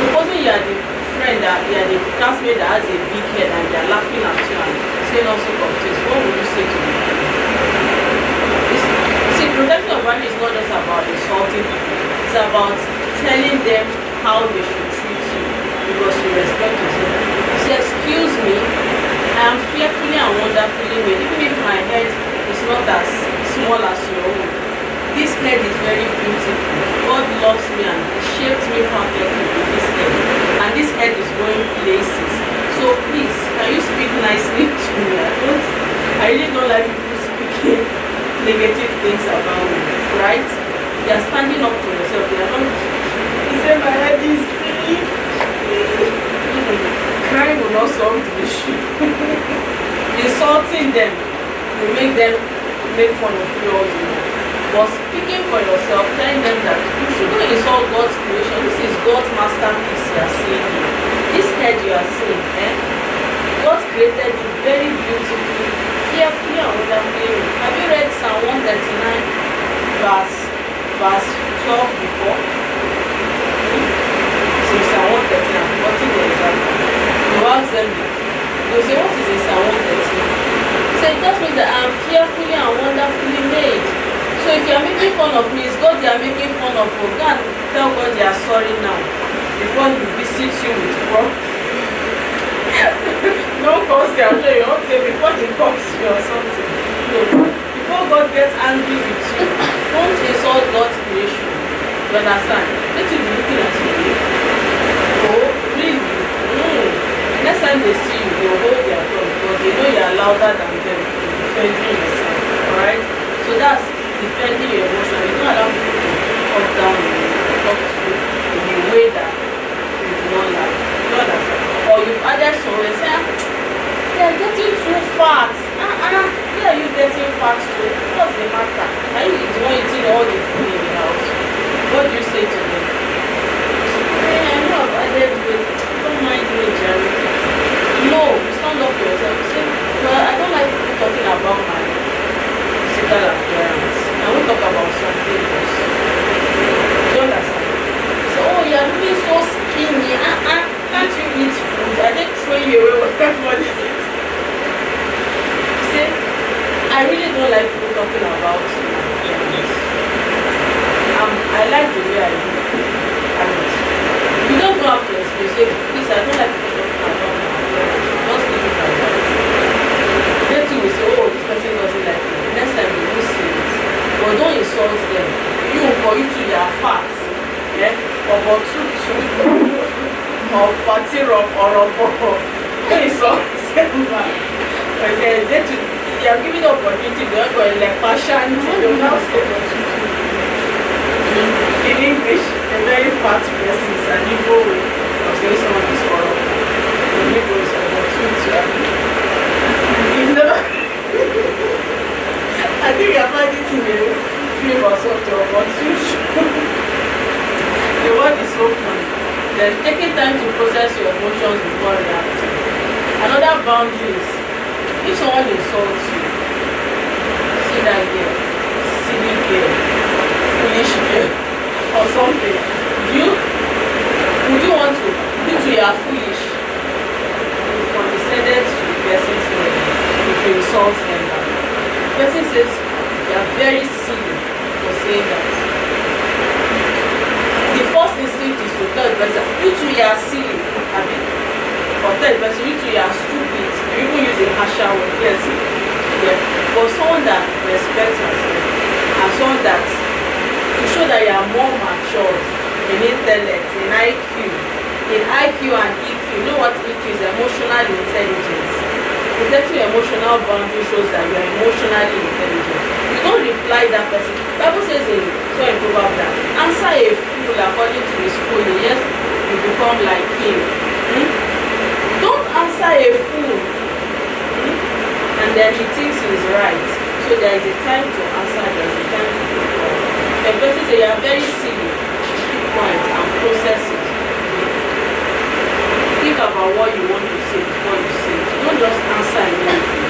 Supposing you are the friend that you are the classmate that has a big head and they are laughing at you and saying all sorts of things, what would you say to them? See, protecting your boundary is not just about insulting people. It's about telling them how they should treat you because you respect yourself. say, excuse me, I am fearfully and wonderfully made. Even if my head is not as small as your own, this head is very beautiful. God loves me and He shaped me perfectly with this head. And this head is going places. So please, can you speak nicely to me? I really don't like people speaking negative things about me, right? They are standing up for yourself. They are not. He said my head is big. Crying will not solve the issue. Insulting them will make them make fun of you all the more. But speaking for yourself, telling them that you shouldn't insult God's creation. This is God's masterpiece you are seeing here. This head you are seeing, God created it very beautifully, fearfully and wonderfully. Have you read Psalm 139 verse 12 before? So Psalm 139, I'm forgetting the example. You ask them, you say, what is in Psalm 139? So it tells me that I am fearfully and wonderfully made. So if you are making fun of me, it's God you are making fun of. Oh, go and tell God you are sorry now before He visits you with problems. Don't cause the answer, you don't say before He comes to you or something. No. Before God gets angry with you, don't insult God's creation. You understand? Let you be looking at you. Oh, really? Next time they see you, they'll hold their tongue because they know you are louder than them defending yourself. Alright? So that's defending your emotion. You don't allow people to talk down on you, talk to you in a way that you do not like. You don't understand? Or you've added someone and say, they are getting too fat. Where are you getting fat to? What's the matter? Are you the one eating all the food in the house? What do you say to them? I know I've added weight. Don't mind me, Jerry. No, you stand up for yourself. You say, well, I don't like people talking about my physical appearance. I won't talk about something else. Do you understand? So, oh, you're being so skinny. Can't you eat food? I didn't throw you away with everybody eat. See, I really don't like people talking about my appearance. I like the way I look. And you don't have to explain. Say, please, I don't like people talking about my appearance. Just leave it like that. They too will say, oh, this person doesn't like me. Next time you will see it. But don't insult them. For you to your fat. Or tutu. Or fatty rock or don't insult them back. You are giving the opportunity to go like passion. They will now say in English, a very fat person is an Igbo way of saying someone is horrible. The Igbo is about tutu. You've never. I think you have had it in a film or something about tutu. The word is so funny. Then taking time to process your emotions before reacting. Another boundary is if someone insults you, see that girl, silly girl, foolish girl, or something. Would you want to? You are foolish. You've condescended to the person's level if you insult them. The person says you are very silly for saying that. The first instinct is to tell the person, you two are silly, or tell the person, you two are stupid. You even use a harsher word, yes. Yeah. But someone that respects herself and someone that to show that you are more mature in intellect, in IQ and EQ. You know what EQ is? Emotional intelligence. Protecting your emotional boundary shows that you are emotionally intelligent. You don't reply that person. The Bible says in Proverbs that answer a fool according to his folly, yes, you become like him. Don't answer a fool and then he thinks he's right. So there is a time to answer, there is a time to keep quiet. The person says you are very silly, keep quiet and process it. Think about what you want to say before you say it. Don't just answer immediately.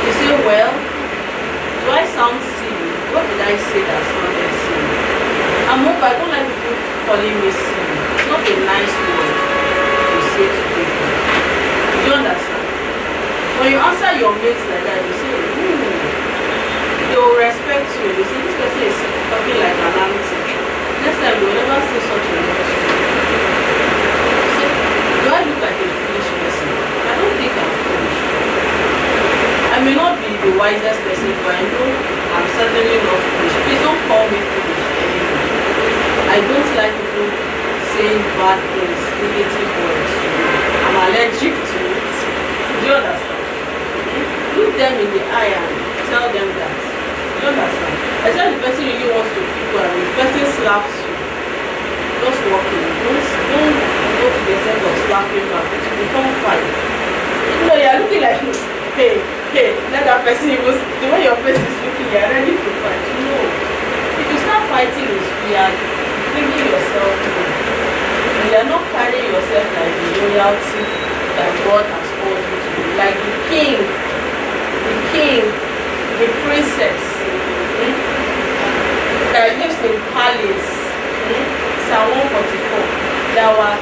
You say, well, do I sound silly? What did I say that sounded silly? I don't like people calling me silly. It's not a nice word to say to people. Do you understand? When you answer your mates like that, you say, they will respect you. They say, this person is talking like an auntie. Next time, they will never say such a word to you. Do I look like a foolish person? I wisest person, but I know I'm certainly not foolish. Please don't call me foolish anymore. I don't like people saying bad things, negative words. I'm allergic to it. Do you understand? Look them in the eye and tell them that. Do you understand? I tell the person really wants to pick you and the person slaps you. Just walk in. Don't go to the extent of slapping back. It will become fight. You know, you're looking like, hey, let that person even, the way your face is looking, you're ready to fight. No. If you start fighting, you are bringing yourself down. You are not carrying yourself like the loyalty that God has called you to be. Like the king, the princess that lives in palace. Psalm 144. There were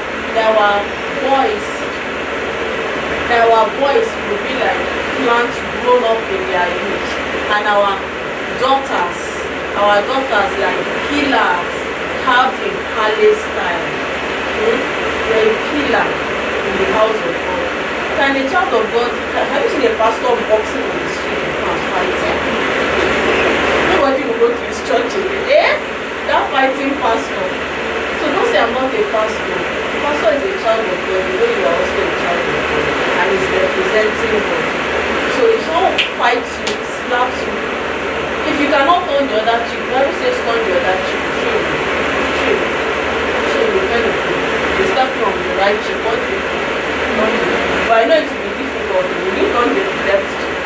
boys will be like plants grown up in their youth, and our daughters like pillars carved in palace style. They're a pillar in the house of God. Can a child of God, have you seen a pastor boxing on the street and fighting? Nobody will go to his church again. That fighting pastor. So don't say I'm not a pastor. The pastor is a child of God, the way you are also a child of God, and is representing God. So if someone fights you, slaps you, if you cannot turn the other cheek, the Bible says turn the other cheek. Shame, kind of thing. You slap you on the right cheek, what do you do? But I know it will be difficult. You need on the left cheek.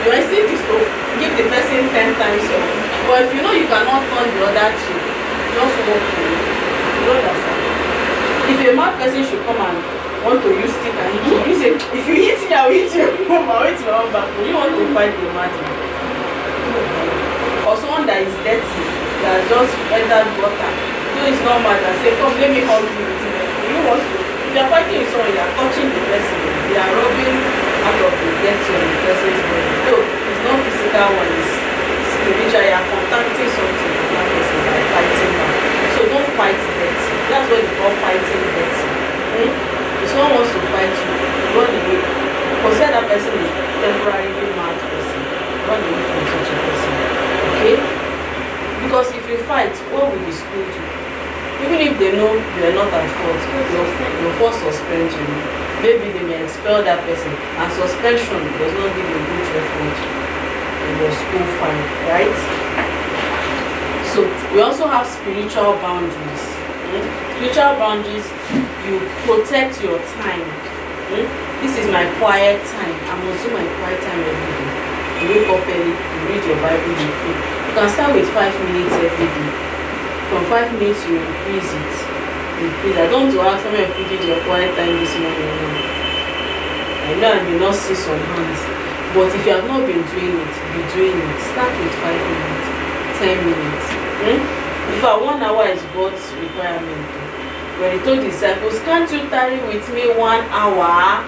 Your instinct is to give the person 10 times up. But if you know you cannot turn the other cheek, just walk away. You understand? If a mad person should come and want to use stick and hit you, you say, if you hit me, I will hit you. I'll hit your own back. You want to fight the mad man. Or someone that is dirty, that just entered water. So it's not mad and say, come, let me hug you with it. You want to. If you are fighting with someone, you are touching the person. They are rubbing out of the dirty on the person's body. So it's not physical one, it's spiritual. You are contacting something with that person by fighting back. So don't fight dirty. That's what they call fighting dirty. If someone wants to fight you, run away. Consider that person a temporarily mad person. Run away from such a person. Okay? Because if you fight, what will the school do? Even if they know you are not at fault, they'll first suspend you. Maybe they may expel that person. And suspension does not give a good record in your school file, right? So we also have spiritual boundaries. Spiritual boundaries, you protect your time. This is my quiet time. I'm also my quiet time every day. You wake up early, you read your Bible, you pray. You can start with 5 minutes every day. From 5 minutes you increase it. I don't want to ask how many of you did your quiet time this morning. I know I may not see some hands, but if you have not been doing it, be doing it. Start with 5 minutes, 10 minutes. In fact, 1 hour is God's requirement. When he told the disciples, can't you tarry with me 1 hour?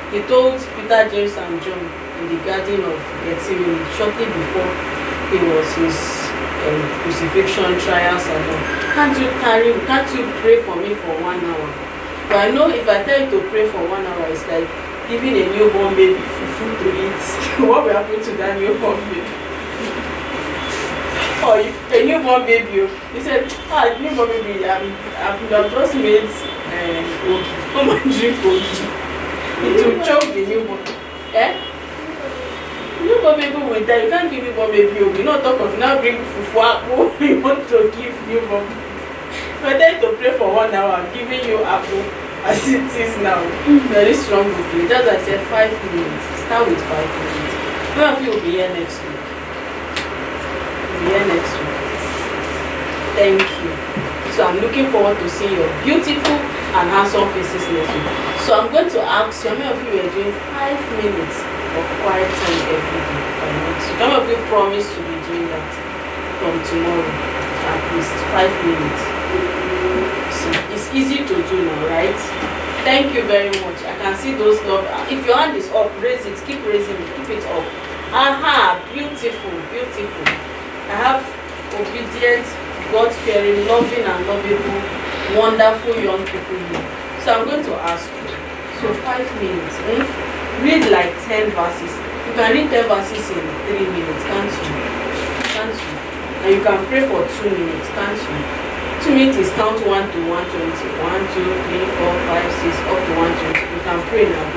He told Peter, James and John in the garden of Gethsemane shortly before it was his crucifixion, trials and all. Can't you pray for me for 1 hour? But I know if I tell you to pray for 1 hour, it's like giving a newborn baby food to eat. What will happen to that newborn baby? Or a newborn baby, he said, newborn baby, I've just made ogi. Come and drink ogi. It will choke the newborn. Newborn baby will die. You can't give newborn baby ogi. Not talk of now bring fufu apple. You want to give newborn baby. If I tell you to pray for 1 hour, I'm giving you apple as it is now. Very strong with you. Just as I said, 5 minutes. Start with 5 minutes. One of you will be here next week. Here next week. Thank you. So I'm looking forward to seeing your beautiful and handsome faces next week. So I'm going to ask you, how many of you are doing 5 minutes of quiet time every day? How many of you promise to be doing that from tomorrow? At least 5 minutes. See, it's easy to do now, right? Thank you very much. I can see those love. If your hand is up, raise it. Keep raising it. Keep it up. Beautiful, beautiful. I have obedient, God-fearing, loving and lovable, wonderful young people here. So I'm going to ask you. So 5 minutes. Read like 10 verses. You can read 10 verses in 3 minutes, can't you? Can't you? And you can pray for 2 minutes, can't you? 2 minutes is count 1 to 120. 1, 2, 3, 4, 5, 6, up to 120. You can pray now.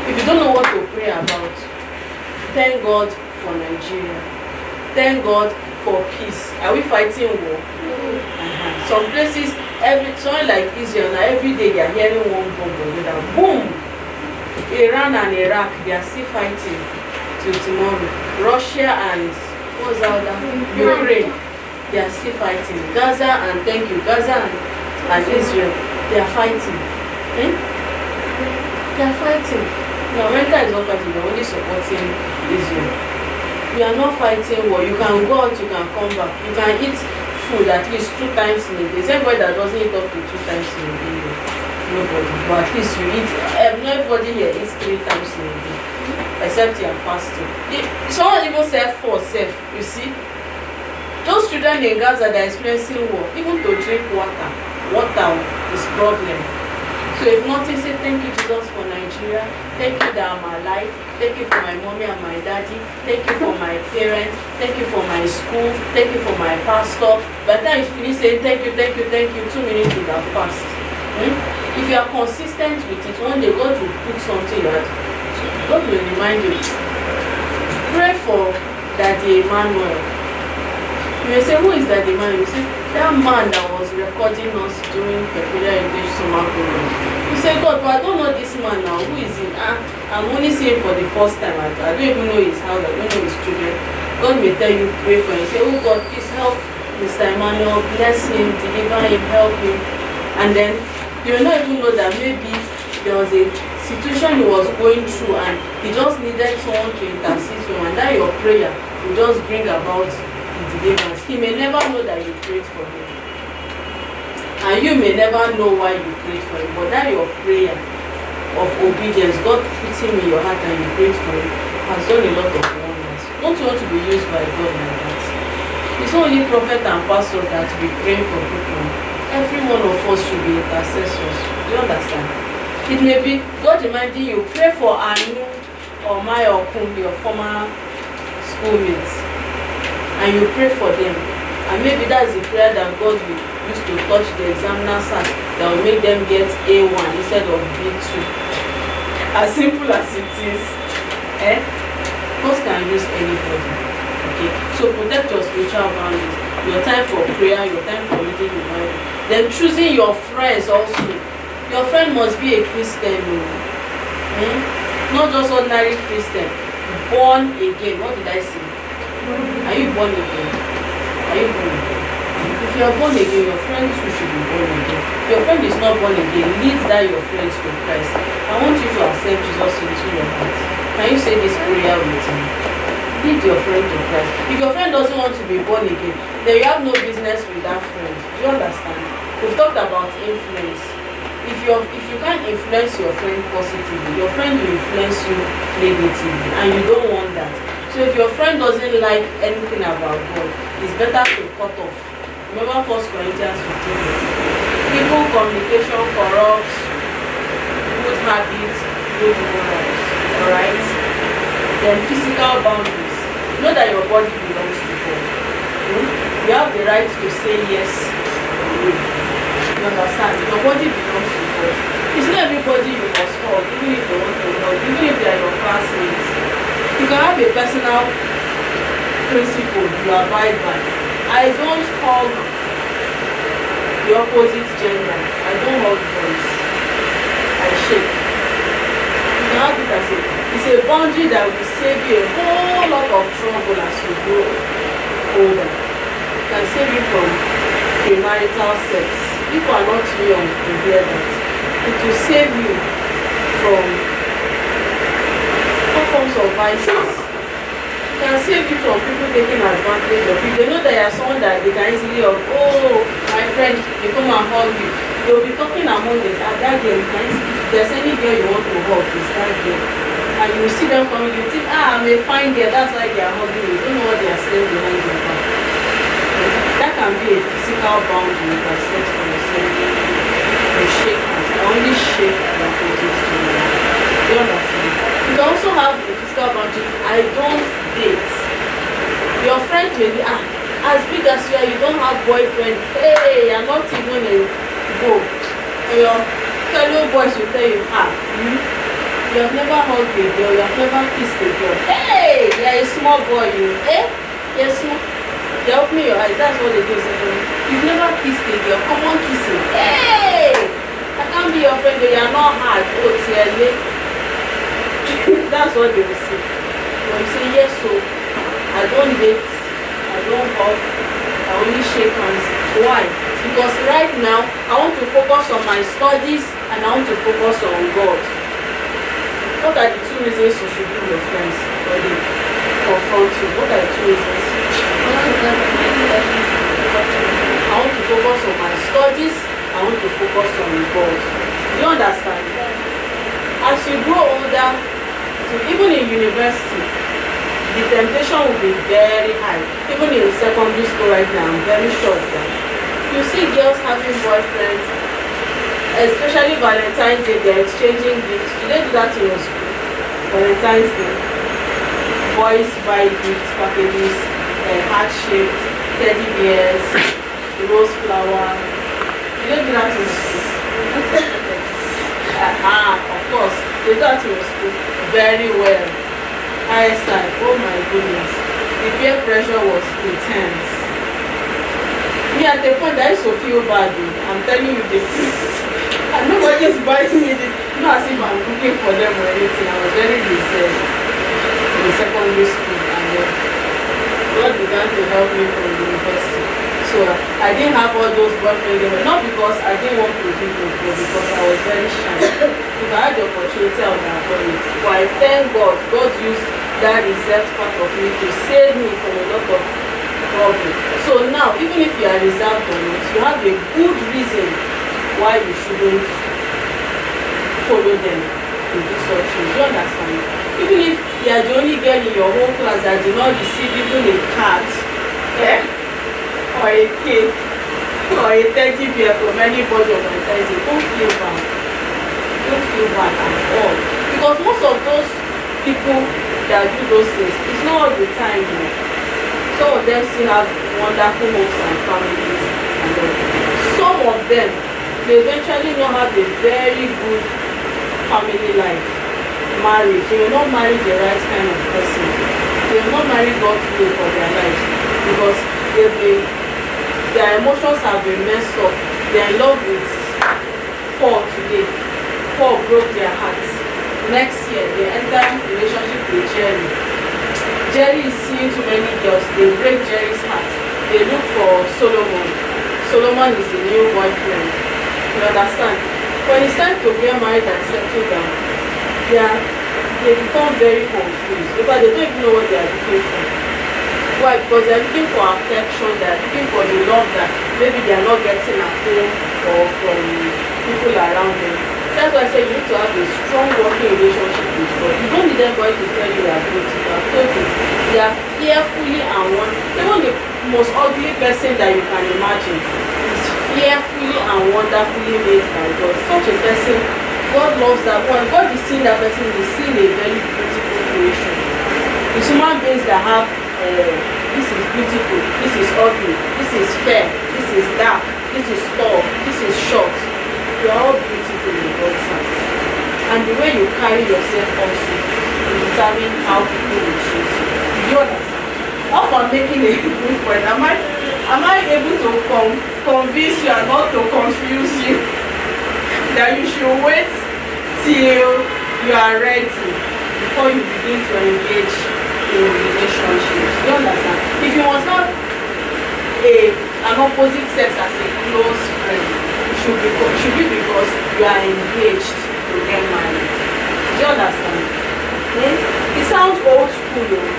If you don't know what to pray about, thank God for Nigeria. Thank God for peace. Are we fighting war? Some places, somewhere like Israel, now every day they are hearing one bomb or the other. Boom! Iran and Iraq, they are still fighting till tomorrow. Russia and what's the other? Ukraine, they are still fighting. Gaza and thank you, Gaza and Israel, they are fighting. They are fighting. Now America is not fighting, they are only supporting Israel. We are not fighting war. You can go out, you can come back. You can eat food at least 2 times in a day. Is anybody that doesn't eat up to 2 times in a day? Nobody. But at least you eat. Nobody here eats 3 times in a day, except you are fasting. Someone even said 4 self. You see, those children in Gaza that are experiencing war, even to drink water is problem. So if nothing, say thank you Jesus for Nigeria. Thank you that I'm alive. Thank you for my mommy and my daddy. Thank you for my parents. Thank you for my school. Thank you for my pastor. By the time you finish saying thank you, 2 minutes will have passed. If you are consistent with it, one day God will put something that God will remind you. Pray for Daddy Emmanuel. You may say, who is Daddy Emmanuel? You say, that man that was recording us during Peculiar English Summer Program. You say, God, but I don't know this man now. Who is he? I'm only seeing him for the first time. I don't even know his house. I don't know his children. God may tell you, pray for him. You say, oh God, please help Mr. Emmanuel. Bless him, deliver him, help him. And then you will not even know that maybe there was a situation he was going through and he just needed someone to intercede for him. And that your prayer will just bring about deliverance. He may never know that you prayed for him, and you may never know why you prayed for him, but that your prayer of obedience, God put him in your heart and you prayed for him, has done a lot of wonders. Don't you want to be used by God like that? It's not only prophet and pastors that will be praying for people. Every one of us should be intercessors. Do you understand? It may be God reminding you, pray for Anu or Maya or Kun, your former schoolmates, and you pray for them, and maybe that's the prayer that God will use to touch the examiner's heart that will make them get A1 instead of B2. As simple as it is, God can use anybody. Okay, so protect your spiritual boundaries, your time for prayer, your time for reading the Bible. Then choosing your friends also. Your friend must be a Christian, not just ordinary Christian, born again. What did I say? Are you born again? Are you born again? If you are born again, your friend too should be born again. If your friend is not born again, lead that your friends to Christ. I want you to accept Jesus into your heart. Can you say this prayer with me? Lead your friend to Christ. If your friend doesn't want to be born again, then you have no business with that friend. Do you understand? We've talked about influence. If you can't influence your friend positively, your friend will influence you negatively, and you don't want that. So if your friend doesn't like anything about God, it's better to cut off. Remember 1 Corinthians 15. Evil communication corrupts good habits, good morals. Alright? Then physical boundaries. Know that your body belongs to God. You have the right to say yes. You understand? Your body belongs to God. It's not everybody you must hug, even if they want to hug, even if they are your classmates. You can have a personal principle you abide by. I don't hug the opposite gender. I don't hug boys. I shake. You can have it as it's a boundary that will save you a whole lot of trouble as you grow older. It can save you from premarital sex. People are not too young to hear that. It will save you from all forms of vices. It can save you from people taking advantage of you. They know that you are someone that they can easily hug. Oh, my friend, you come and hug you. They will be talking among them. That girl, if there's any girl you want to hug, it's that girl. And you will see them coming, you think, I'm a fine girl, that's why they are hugging you. You don't know what they are saying behind your back. That can be a physical boundary you can set for yourself. You shake hands. You only shake the opposite to you. Do you understand? You can also have a physical physical boundary. I don't date. Your friend may be as big as you are, you don't have boyfriend. Hey, you're not even a go. And your fellow boys will tell you, you have never hugged a girl, you have never kissed a girl. Hey, you're a small boy, you. Eh? You're small. They open your eyes, that's what they do. You've never kissed a girl, come on kissing. Hey! I can't be your friend, but you're not hard. Oh, TLA. That's what they will say. When you say yes, so I don't date, I don't hug, I only shake hands. Why? Because right now I want to focus on my studies and I want to focus on God. What are the two reasons you should be your friends or they confront you? What are the two reasons? I want to focus on my studies, I want to focus on God. Do you understand? As you grow older, even in university, the temptation will be very high. Even in secondary school right now, I'm very sure of that. You see girls having boyfriends, especially Valentine's Day, they're exchanging gifts. Do they do that in your school? Valentine's Day. Boys buy gifts, packages, heart-shaped, teddy bears, rose flower. Do they do that in your school? Of course, they do that in your school very well. Eyesight, oh my goodness, the peer pressure was intense. Me at the point I used to feel bad. I'm telling you the truth. And nobody's buying me this. Not as if I'm looking for them or anything. I was very distressed in the secondary school, and then God began to help me from the university. So I didn't have all those boyfriends anymore. Not because I didn't want to do it, but because I was very shy. If I had the opportunity, I would have done it. But I thank God, God used that reserved part of me to save me from a lot of problems. So now, even if you are reserved or not, you have a good reason why you shouldn't follow them to do such things. You understand? Even if you are the only girl in your whole class that did not receive even a card, or a cake, or a teddy bear from anybody on my side, don't feel bad. Don't feel bad at all. Because most of those people that do those things, it's not all the time. Some of them still have wonderful homes and families. And some of them, they eventually not have a very good family life. Marriage. They will not marry the right kind of person. They will not marry God's will for their lives. Because their emotions have been messed up. They are in love with Paul today. Paul broke their hearts. Next year, they enter relationship with Jerry. Jerry is seeing too many girls. They break Jerry's heart. They look for Solomon. Solomon is the new boyfriend. You understand? When it's time to get married and settle down, they become very confused. Because they don't even know what they are looking for. Why? Because they're looking for affection, they're looking for the love that maybe they're not getting at home or from people around them. That's why I say you need to have a strong working relationship with God. You don't need anybody to tell you you are beautiful. I've told you, they are fearfully and wonderfully. Even the most ugly person that you can imagine is fearfully and wonderfully made by God. Such a person, God loves that one. God is seeing that person, is seeing a very beautiful creation. It's human beings that have this is beautiful, this is ugly, this is fair, this is dark, this is tall, this is short. You are all beautiful in God's sight. And the way you carry yourself also will determine how people will treat you. Do you understand? How I'm making a good point. Am I able to convince you and not to confuse you that you should wait till you are ready before you begin to engage in relationships? Do you understand? If you must have an opposite sex as a close friend, should be because you are engaged to get married. Do you understand? It sounds old school though,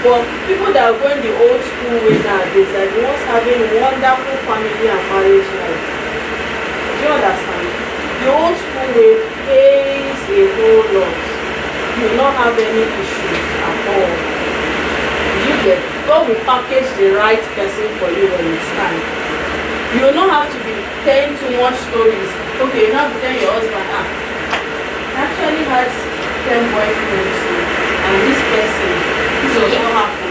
but people that are going the old school way nowadays are the ones having wonderful family and marriage life. Do you understand? The old school way pays a whole lot. You will not have any issues at all. You get God will package the right person for you when it's time. You will not have to be telling too much stories. Okay, you have to tell your husband, I actually had 10 boyfriends. I and this person, this was not happen.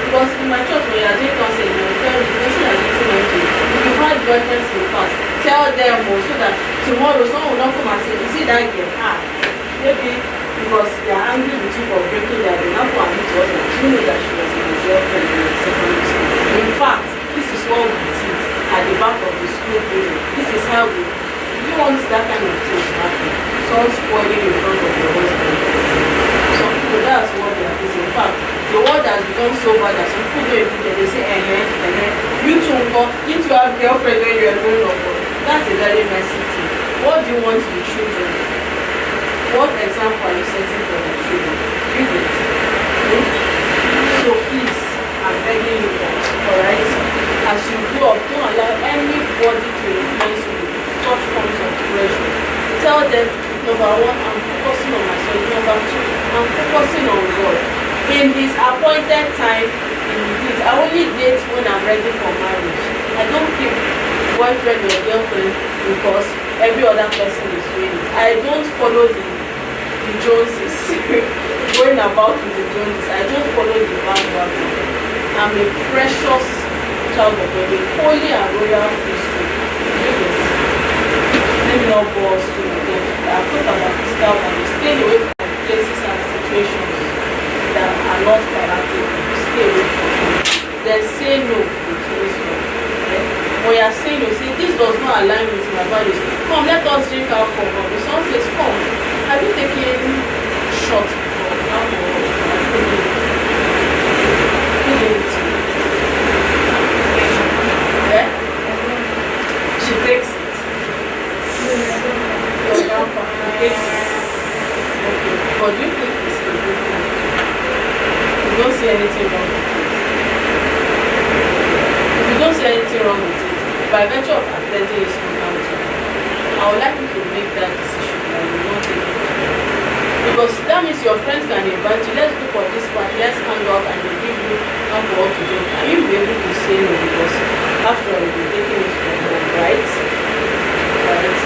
Because in my church, when you are doing counseling, you tell the person that is listening to you, if you've had boyfriends in the past, tell them so that tomorrow someone will not come and say, you see that girl, maybe because they are angry with you for breaking their day, now go and meet your husband, you know that she was my girlfriend in the secondary school. In fact, this is what we did at the back of the school building. This is how we, you want that kind of thing to happen. Someone spoiling in front of your husband. Some people, that's what they are facing. In fact, the world has become so bad that some people don't even get, they say, you too, you to have girlfriend when you are growing up. That's a very messy thing. What do you want to the children? What example are you setting for the children? Read it. So please, I'm begging you guys, alright? As you grow up, don't allow anybody to influence you with such forms of pressure. Tell them, number one, I'm focusing on myself. Number two, I'm focusing on God. In His appointed time, indeed, I only date when I'm ready for marriage. I don't keep boyfriend or girlfriend because every other person is doing it. I don't follow the Joneses, going about with the Joneses. I don't follow the bandwagon. I'm a precious child of God, a holy and royal priesthood. Let me not bore us to them. I've talked about physical boundaries. Stay away from places and situations that are not palatable. Stay away from them. Then say no with wisdom. Okay? When you are saying no, say this does not align with my values. Come, let us drink alcohol. If someone says, come, have you taken shots before? Alcohol. Yeah? She takes it. Your grandpa takes it. Okay. But do you think it's a good thing? You don't see anything wrong with it. If you don't see anything wrong with it, by virtue of attending his program to you, I would like you to make that decision that you will not take it. Because that means your friends can invite you, let's go for this party, let's hang out, and they give you alcohol to drink. And you'll be able to say no because after all, you'll be taking it from home, right? Right?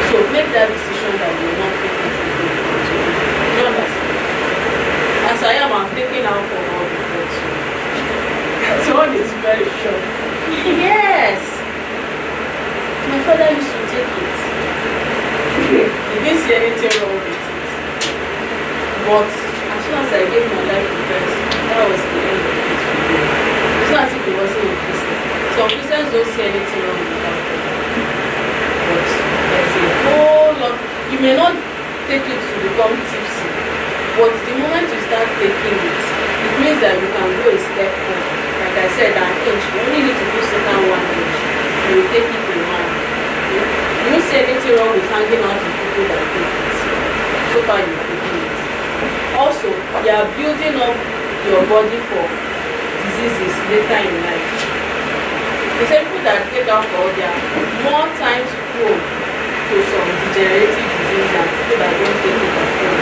So make that decision that you will not take it again. Do you understand? As I am, I'm taking alcohol before too. So one is very short. Yes! My father used to take it. He didn't see anything wrong with it. But as soon as I gave my life to Christ, that was the end of it. It's not as if it wasn't a Christian. Some Christians don't see anything wrong with that. But there's a whole lot. You may not take it to become tipsy, but the moment you start taking it, it means that you can go a step further. Like I said, an inch. You only need to do certain 1 inch. And you take it in one. You don't see anything wrong with hanging out with people that take it. So far you've taken it. Also, you are building up your body for diseases later in life. The same people that take alcohol, they are more times prone to some degenerative disease than people that don't take it at all.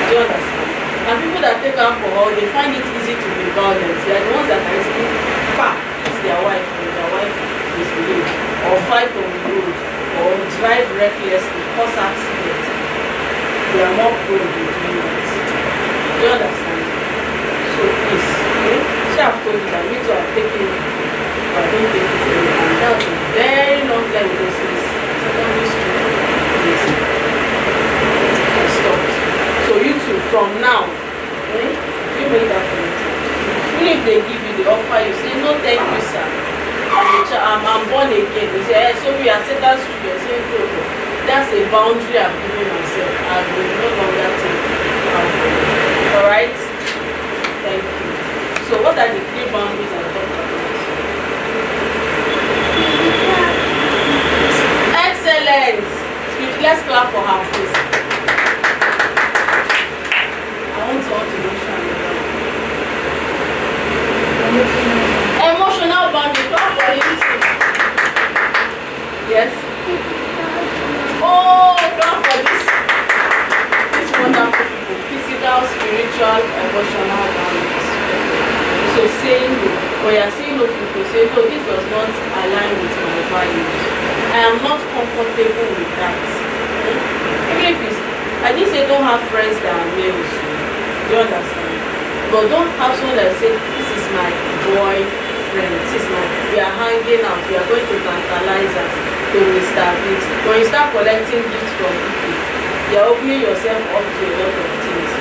Do you understand? And people that take alcohol, they find it easy to be violent. They are the ones that can easily hit their wife when their wife misbehaves, or fight on the road, or drive recklessly, cause accidents. They are more prone to doing that. Do you understand? So please, she have told you that me too have taken it, but I don't take it anymore. And that was a very long time ago since secondary school. I stopped. So you too, from now, you make that commitment. Even if they give you the offer, you say, no thank you sir. I'm born again. You say, hey, so we are Satan's children. You say, no. That's a boundary I've given myself. I will no longer take it. Alright? Thank you. So what are the 3 boundaries I talked about? Excellent! Let's clap for her, please. I want all to mention emotional boundary. Clap for you too. Yes? Oh, clap for this wonderful people. Physical, spiritual, emotional boundaries. So saying no, when you are saying no to people, say no, this does not align with my values. I am not comfortable with that. Even if it's, I didn't say don't have friends that are males. Do you understand? But don't have someone that say, this is my boyfriend, this is my, we are hanging out, we are going to tantalize us to Mr. Biggs. When you start collecting gifts from people, you are opening yourself up to a lot of things.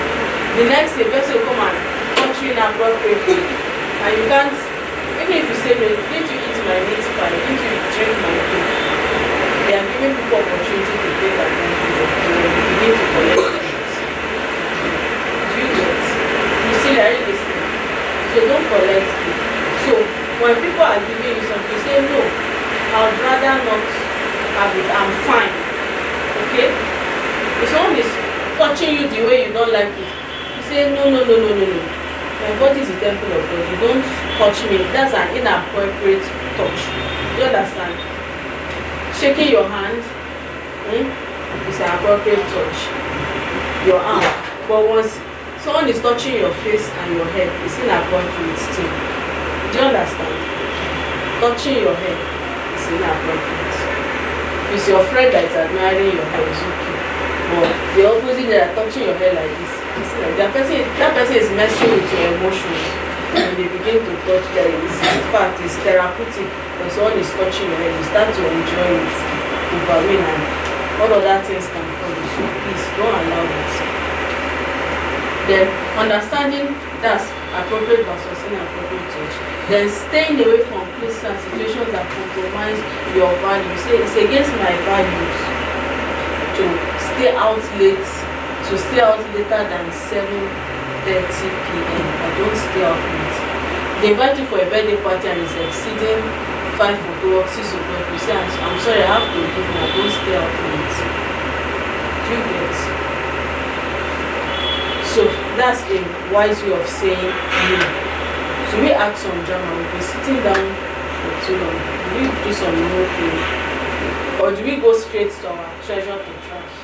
The next day, person will come and touch you inappropriately, and you can't, even if you say, no, you need to eat my meat pie, you need to drink my food. They are giving people opportunity to take advantage of you when you need to collect gifts. Do you get? You see, are you listening? So don't collect it. So when people are giving you something, say no, I would rather not have it. I'm fine. Okay? If someone is touching you the way you don't like it, you say no. My body is the temple of God. You don't touch me. That's an inappropriate touch. Do you understand? Shaking your hand is an appropriate touch. Your arm. But once someone is touching your face and your head, it's inappropriate still. Do you understand? Touching your head is inappropriate. If it's your friend that is admiring your hair, it's okay. But the opposite, they are touching your hair like this. You see, like that person is messing with your emotions. And they begin to touch that. In fact, it's therapeutic. When someone is touching your hair, you start to enjoy it. Dopamine and all other things can follow. So please don't allow it. Then understanding that's appropriate versus inappropriate touch. Then staying away from places and situations that compromise your values. Say it's against my values to stay out later than 7:30 p.m. I don't stay out late. They invite you for a birthday party and it's exceeding 5 o'clock, 6 o'clock. You say, I'm sorry, I have to leave now. Don't stay out late. Do you get? So that's a wise way of saying no. So we add some drama. We'll be sitting down for too long. Do we do some no thing? Or do we go straight to our treasure to trash?